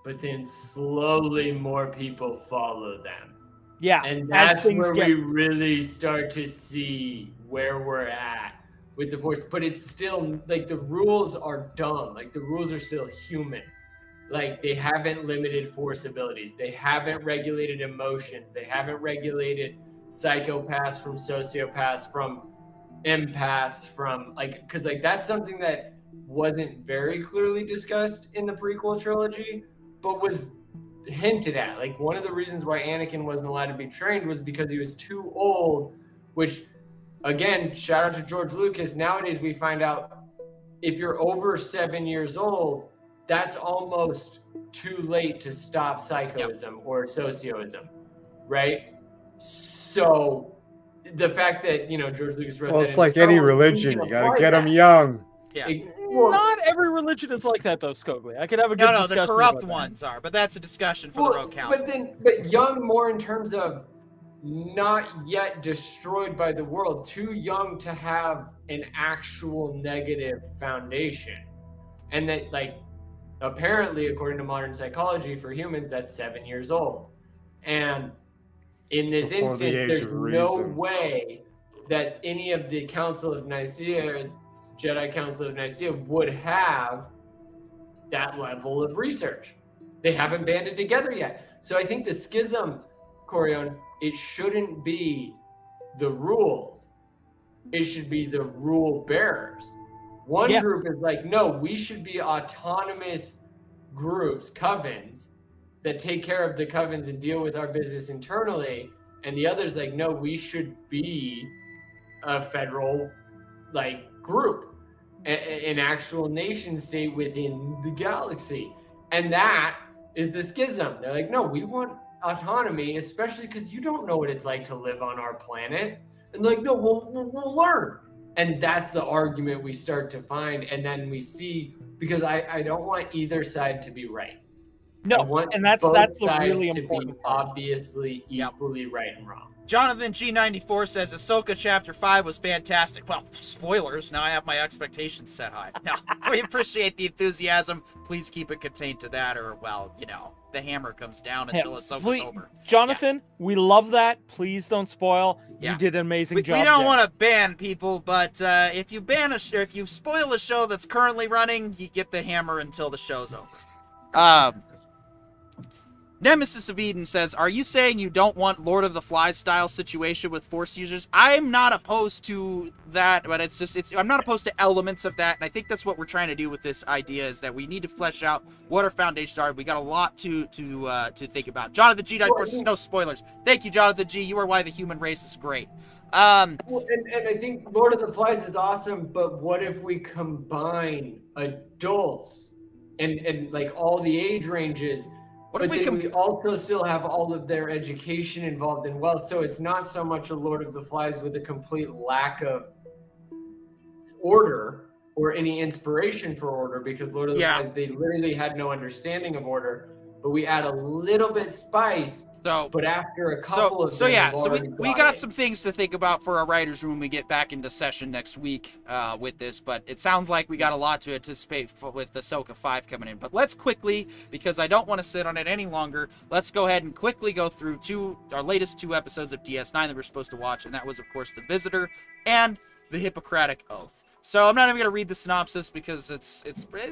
But then slowly more people follow them. Yeah. And that's where we really start to see where we're at with the Force. But it's still, like, the rules are dumb. Like, the rules are still human. Like, they haven't limited Force abilities. They haven't regulated emotions. They haven't regulated psychopaths from sociopaths, from empaths, from, like, because, like, that's something that wasn't very clearly discussed in the prequel trilogy, but was hinted at. Like, one of the reasons why Anakin wasn't allowed to be trained was because he was too old, which, again, shout out to George Lucas. Nowadays, we find out if you're over 7 years old, that's almost too late to stop psychoism or socioism, right? So the fact that, George Lucas wrote that it's like any religion. You got to get them young. Yeah. Not every religion is like that, though, Scogli. I could have a good discussion. No, the corrupt ones are, but that's a discussion for the Rogue Council. But young more in terms of not yet destroyed by the world, too young to have an actual negative foundation. And that, like, apparently, according to modern psychology, for humans, that's 7 years old. And in this Before the instance, age there's of no reason. way that any of the Council of Nicaea, Jedi Council of Nicaea, would have that level of research. They haven't banded together yet. So I think the schism, Corion, it shouldn't be the rules. It should be the rule bearers. One Yeah. group is like, no, we should be autonomous groups, covens, that take care of the covens and deal with our business internally. And the other's like, no, we should be a federal group, an actual nation state within the galaxy. And that is the schism. They're like, no, we want autonomy, especially because you don't know what it's like to live on our planet. And they're like, no, we'll learn. And that's the argument we start to find. And then we see, because I don't want either side to be right. I No, want and that's both the sides really to be important part. obviously equally right and wrong. Jonathan G94 says Ahsoka Chapter 5 was fantastic. Well, spoilers. Now I have my expectations set high. No, we appreciate the enthusiasm. Please keep it contained to that, or, well, you know, the hammer comes down until Ahsoka's over. Jonathan, we love that. Please don't spoil. Yeah. You did an amazing job. We don't there. want to ban people, but if you ban if you spoil a show that's currently running, you get the hammer until the show's over. Nemesis of Eden says, are you saying you don't want Lord of the Flies style situation with Force users? I'm not opposed to that, but I'm not opposed to elements of that, and I think that's what we're trying to do with this idea, is that we need to flesh out what our foundations are. We got a lot to think about. Jonathan G. says, no spoilers. Thank you, Jonathan G. You are why the human race is great. Well, and I think Lord of the Flies is awesome, but what if we combine adults and like all the age ranges? But then we also still have all of their education involved in wealth. So it's not so much a Lord of the Flies with a complete lack of order or any inspiration for order, because Lord of the Flies, they literally had no understanding of order. But we add a little bit spice. But after a couple of we got some things to think about for our writers room when we get back into session next week with this. But it sounds like we got a lot to anticipate with Ahsoka 5 coming in. But let's quickly, because I don't want to sit on it any longer, let's go ahead and quickly go through our latest 2 episodes of DS9 that we're supposed to watch, and that was, of course, The Visitor and The Hippocratic Oath. So I'm not even going to read the synopsis, because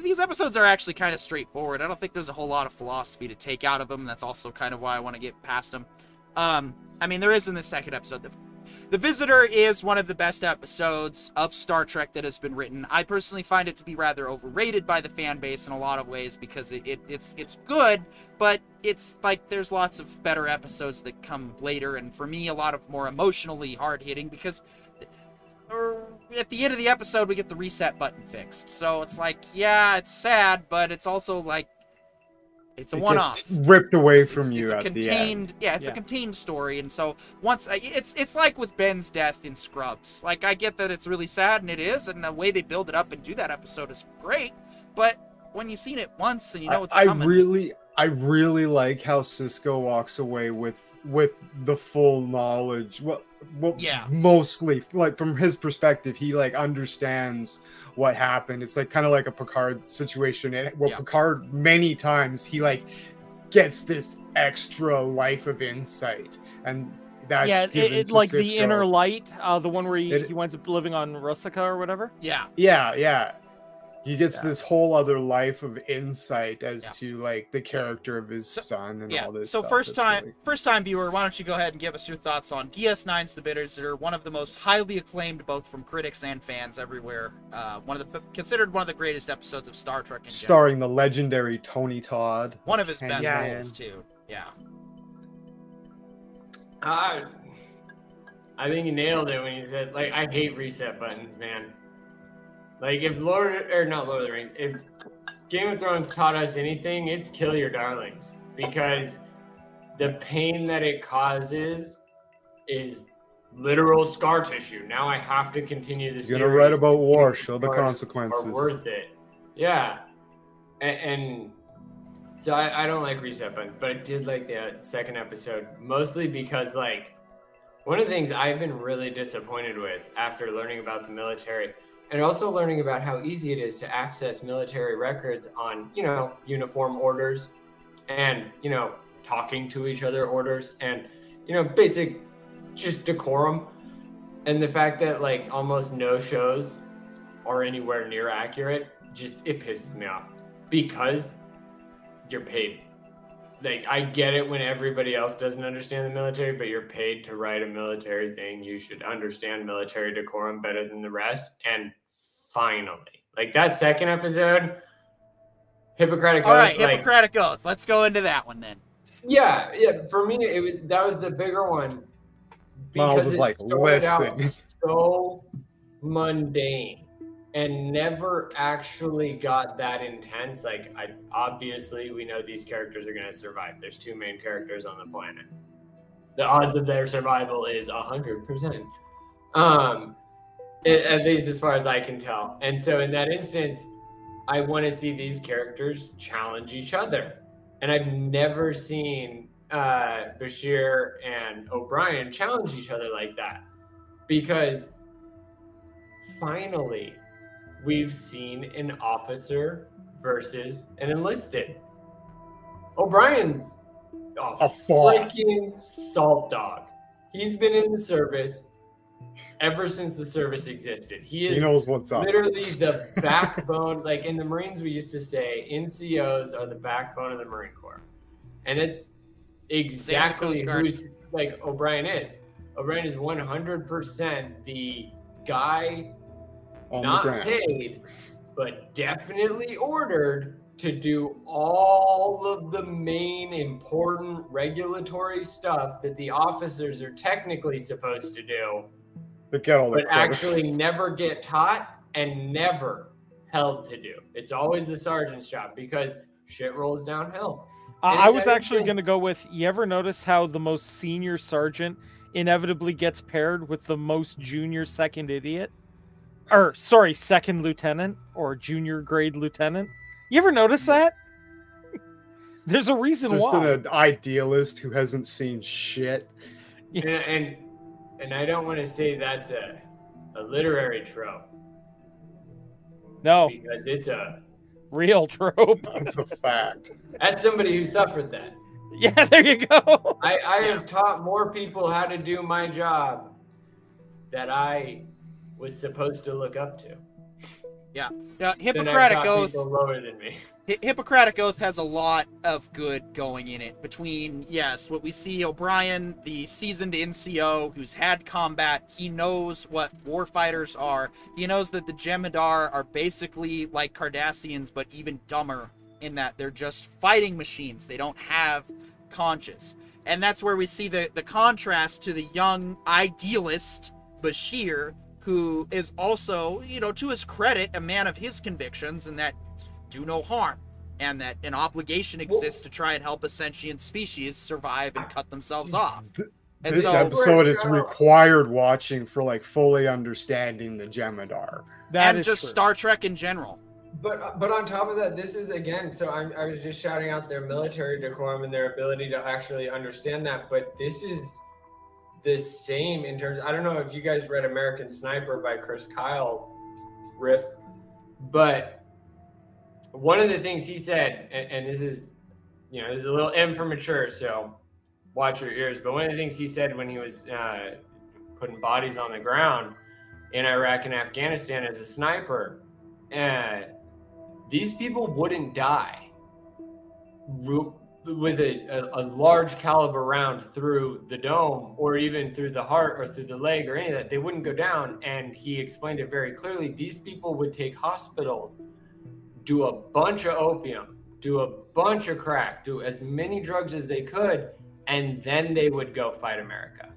these episodes are actually kind of straightforward. I don't think there's a whole lot of philosophy to take out of them. That's also kind of why I want to get past them. I mean, there is in the second episode. The Visitor is one of the best episodes of Star Trek that has been written. I personally find it to be rather overrated by the fan base in a lot of ways, because it's good, but it's like there's lots of better episodes that come later, and for me, a lot of more emotionally hard-hitting, because at the end of the episode, we get the reset button fixed. So it's like, yeah, it's sad, but it's also like, it's a one-off. Ripped away from you at the end. Yeah, it's a contained story. And so once, it's like with Ben's death in Scrubs. Like, I get that it's really sad, and it is, and the way they build it up and do that episode is great. But when you've seen it once and you know it's coming. I really like how Cisco walks away with the full knowledge. Well, mostly, like, from his perspective, he like understands what happened. It's like kind of like a Picard situation. Picard, many times he like gets this extra life of insight, and that's it's like Cisco. The inner light, the one where he winds up living on Rusica or whatever. Yeah. He gets this whole other life of insight as to like the character of his son and all this. So stuff. first time viewer, why don't you go ahead and give us your thoughts on DS9's The Visitor, one of the most highly acclaimed both from critics and fans everywhere. Considered one of the greatest episodes of Star Trek in starring the legendary Tony Todd. One of his best roles too. Yeah. I think he nailed it when he said, like, I hate reset buttons, man. Like, if if Game of Thrones taught us anything, it's kill your darlings. Because the pain that it causes is literal scar tissue. Now I have to continue the series. You're gonna write about war, show the consequences. Are worth it. Yeah. And so I don't like reset buttons, but I did like the second episode, mostly because, like, one of the things I've been really disappointed with after learning about the military, and also learning about how easy it is to access military records on, uniform orders and, talking to each other, orders, and basic just decorum. And the fact that like almost no shows are anywhere near accurate, it pisses me off because you're paid. Like, I get it when everybody else doesn't understand the military, but you're paid to write a military thing. You should understand military decorum better than the rest. And finally, like that second episode, Hippocratic Oath. All right, like, Hippocratic Oath. Let's go into that one then. Yeah. For me, that was the bigger one. Miles Because is it like, started out listen. so mundane and never actually got that intense. Like, obviously we know these characters are going to survive. There's 2 main characters on the planet. The odds of their survival is 100%. At least as far as I can tell. And so in that instance, I want to see these characters challenge each other. And I've never seen Bashir and O'Brien challenge each other like that. Because finally, we've seen an officer versus an enlisted. O'Brien's a freaking salt dog. He's been in the service ever since the service existed. He knows what's up. Literally the backbone. Like in the Marines, we used to say NCOs are the backbone of the Marine Corps. And it's exactly who like O'Brien is. O'Brien is 100% the guy On not the ground. paid, but definitely ordered to do all of the main important regulatory stuff that the officers are technically supposed to do, But actually never get taught and never held to do. It's always the sergeant's job because shit rolls downhill. I was actually going to go with, you ever notice how the most senior sergeant inevitably gets paired with the most junior second idiot? Or, sorry, second lieutenant or junior grade lieutenant. You ever notice that? There's a reason Just why. an idealist who hasn't seen shit. And I don't want to say that's a literary trope. No. Because it's a real trope. That's a fact. As somebody who suffered that. Yeah, there you go. I have taught more people how to do my job that I was supposed to look up to. Yeah. Now, Hippocratic Oath. People lower than me. Hippocratic Oath has a lot of good going in it. Between, yes, what we see O'Brien, the seasoned NCO who's had combat, he knows what warfighters are. He knows that the Jem'Hadar are basically like Cardassians, but even dumber in that they're just fighting machines. They don't have conscience. And that's where we see the contrast to the young idealist Bashir, who is also, to his credit, a man of his convictions and that do no harm, and that an obligation exists to try and help a sentient species survive and cut themselves off. And This episode is required watching for like fully understanding the Jem'Hadar. And just true. Star Trek in general. But on top of that, this is again. So I was just shouting out their military decorum and their ability to actually understand that. But this is the same in terms. I don't know if you guys read American Sniper by Chris Kyle, Rip, but one of the things he said, and this is, this is a little immature, so watch your ears. But one of the things he said when he was putting bodies on the ground in Iraq and Afghanistan as a sniper, these people wouldn't die with a large caliber round through the dome or even through the heart or through the leg or any of that. They wouldn't go down. And he explained it very clearly. These people would take hospitals, do a bunch of opium, do a bunch of crack, do as many drugs as they could, and then they would go fight America.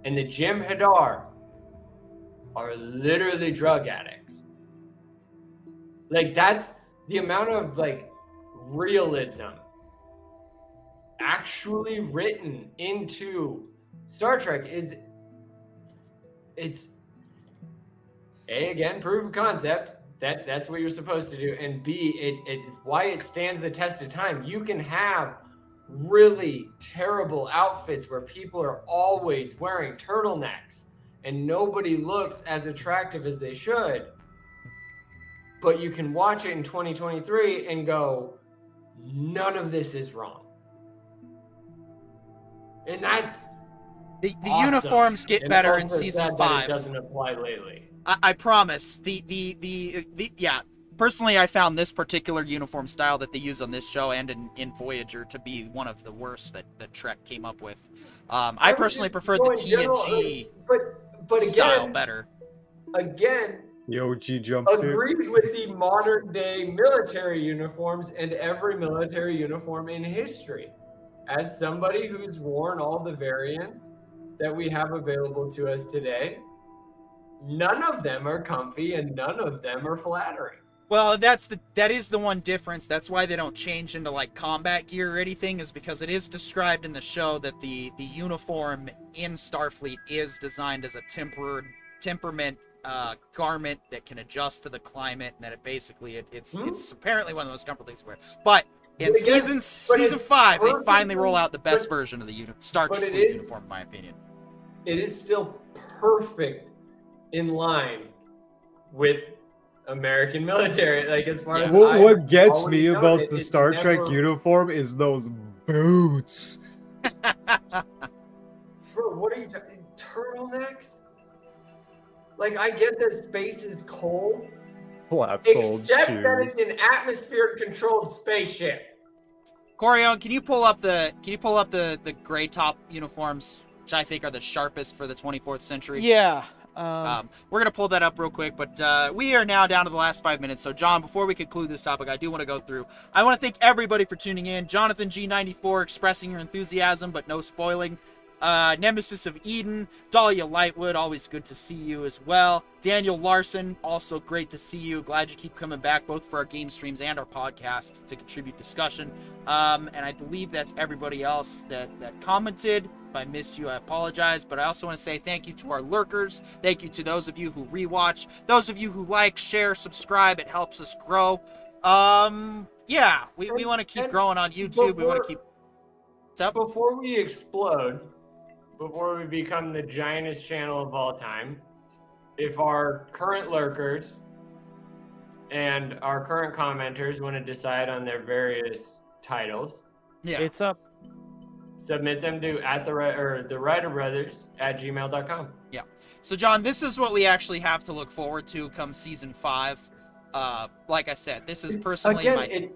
And the Jem'Hadar are literally drug addicts. Like, that's the amount of like realism actually written into Star Trek it's A, again, proof of concept. That's what you're supposed to do. And B, it why it stands the test of time. You can have really terrible outfits where people are always wearing turtlenecks and nobody looks as attractive as they should. But you can watch it in 2023 and go, none of this is wrong. And that's The awesome. uniforms get And better in also season sad that 5. It doesn't apply lately. I promise. Yeah. Personally, I found this particular uniform style that they use on this show and in Voyager to be one of the worst that Trek came up with. I personally prefer the TNG but style again, better. Again, The OG jumpsuit. agrees with the modern day military uniforms and every military uniform in history. As somebody who's worn all the variants that we have available to us today, none of them are comfy and none of them are flattering. Well, that is the one difference. That's why they don't change into like combat gear or anything, is because it is described in the show that the uniform in Starfleet is designed as a temperament garment that can adjust to the climate, and that it's apparently one of the most comfortable things to wear. But in season 5, they finally roll out the best version of the Starfleet uniform, in my opinion. It is still perfect in line with American military, like as far as What gets always me known, about the it's Star Trek never- uniform is those boots. Bro, what are you talking? Turtlenecks? Like, I get that space is cold, Flat-soled except shoes. that it's an atmosphere-controlled spaceship. Corion, can you pull up the gray top uniforms, which I think are the sharpest for the 24th century? Yeah. We're gonna pull that up real quick, but we are now down to the last 5 minutes. So, John, before we conclude this topic, I do want to go through. I want to thank everybody for tuning in. Jonathan G94 expressing your enthusiasm, but no spoiling. Nemesis of Eden, Dahlia Lightwood, always good to see you as well. Daniel Larson, also great to see you. Glad you keep coming back, both for our game streams and our podcast to contribute discussion. And I believe that's everybody else that commented. If I missed you, I apologize. But I also want to say thank you to our lurkers. Thank you to those of you who rewatch. Those of you who like, share, subscribe. It helps us grow. Yeah, we want to keep growing on YouTube. We want to keep... What's up? Before we explode, before we become the giantest channel of all time, if our current lurkers and our current commenters want to decide on their various titles, Yeah. It's up. submit them to the writerbrothers@gmail.com. Yeah. So, John, this is what we actually have to look forward to come season 5. Like I said, this is personally Again,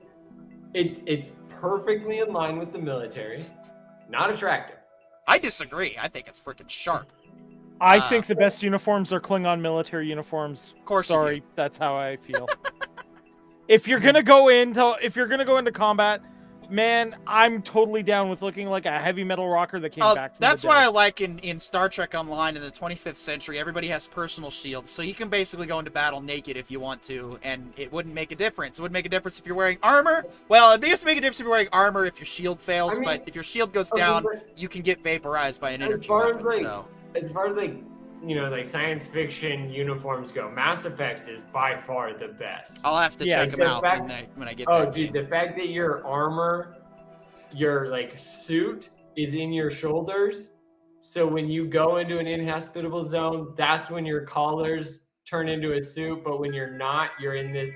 it's perfectly in line with the military. Not attractive. I disagree. I think it's freaking sharp. I think the best uniforms are Klingon military uniforms. Of course you Sorry, do. that's how I feel. If you're gonna go into combat, man, I'm totally down with looking like a heavy metal rocker that came back from That's the why I dead. like in Star Trek Online in the 25th century, everybody has personal shields, so you can basically go into battle naked if you want to, and it wouldn't make a difference. It wouldn't make a difference if you're wearing armor. Well, it does make a difference if you're wearing armor if your shield fails, but if your shield goes down, you can get vaporized by an energy weapon. As far as science fiction uniforms go, Mass Effect is by far the best. I'll have to check them out when I get there. Oh, dude, the fact that your armor, your suit is in your shoulders, so when you go into an inhospitable zone, that's when your collars turn into a suit. But when you're not, you're in this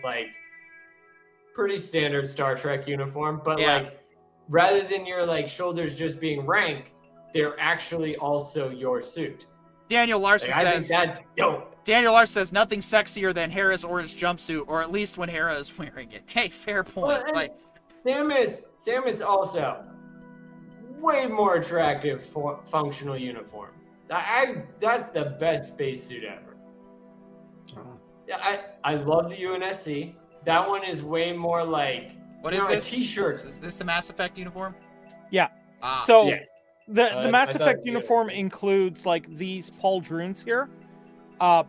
pretty standard Star Trek uniform. But rather than your shoulders just being rank, they're actually also your suit. Daniel Larson I says think that's dope. Daniel Larson says nothing sexier than Hera's orange jumpsuit, or at least when Hera is wearing it. Hey, fair point. Samus also way more attractive functional uniform. That's the best spacesuit ever. I love the UNSC. That one is way more like what is this? A t-shirt. Is this the Mass Effect uniform? Yeah. So the Mass Effect uniform includes these pauldrons here.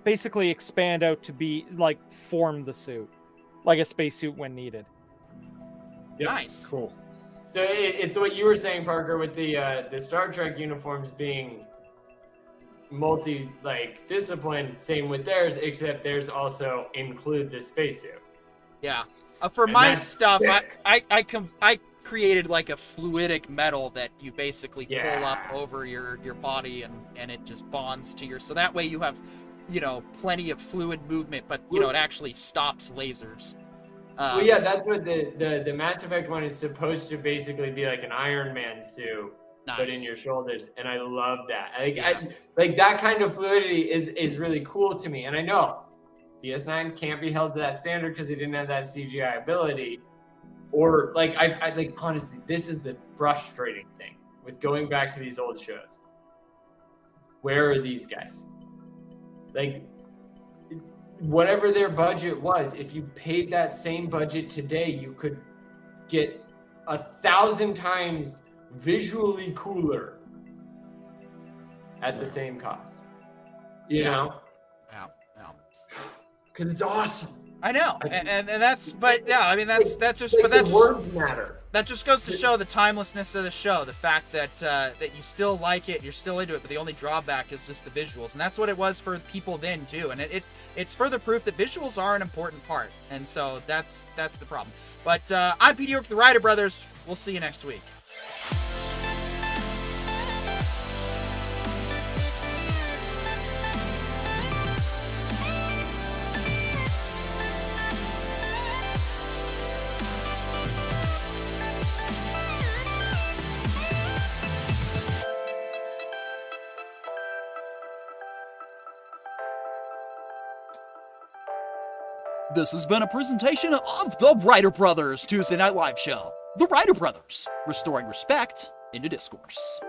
Basically expand out to be form the suit, like a spacesuit when needed. Yep. Nice. Cool. So it's what you were saying, Parker, with the Star Trek uniforms being discipline. Same with theirs, except theirs also include the spacesuit. Yeah. For my stuff, I created a fluidic metal that you basically pull up over your body and it just bonds to your. So that way you have, plenty of fluid movement, but it actually stops lasers. That's what the Mass Effect one is supposed to basically be like an Iron Man suit, but in Nice. your shoulders, and I love that. Like, Yeah. like that kind of fluidity is really cool to me. And I know DS9 can't be held to that standard because they didn't have that CGI ability. Or like I like honestly, this is the frustrating thing with going back to these old shows. Where are these guys? Like, whatever their budget was, if you paid that same budget today, you could get 1,000 times visually cooler at the same cost. You know? Yeah. Because it's awesome. I know, and that's, but yeah, I mean that's just, Like, but that the just words matter. that just goes to show the timelessness of the show, the fact that that you still like it, you're still into it, but the only drawback is just the visuals, and that's what it was for people then too, and it's further proof that visuals are an important part, and so that's the problem. But I'm Peter York, the Ryder Brothers. We'll see you next week. This has been a presentation of the Ryder Brothers Tuesday Night Live Show. The Ryder Brothers, restoring respect into discourse.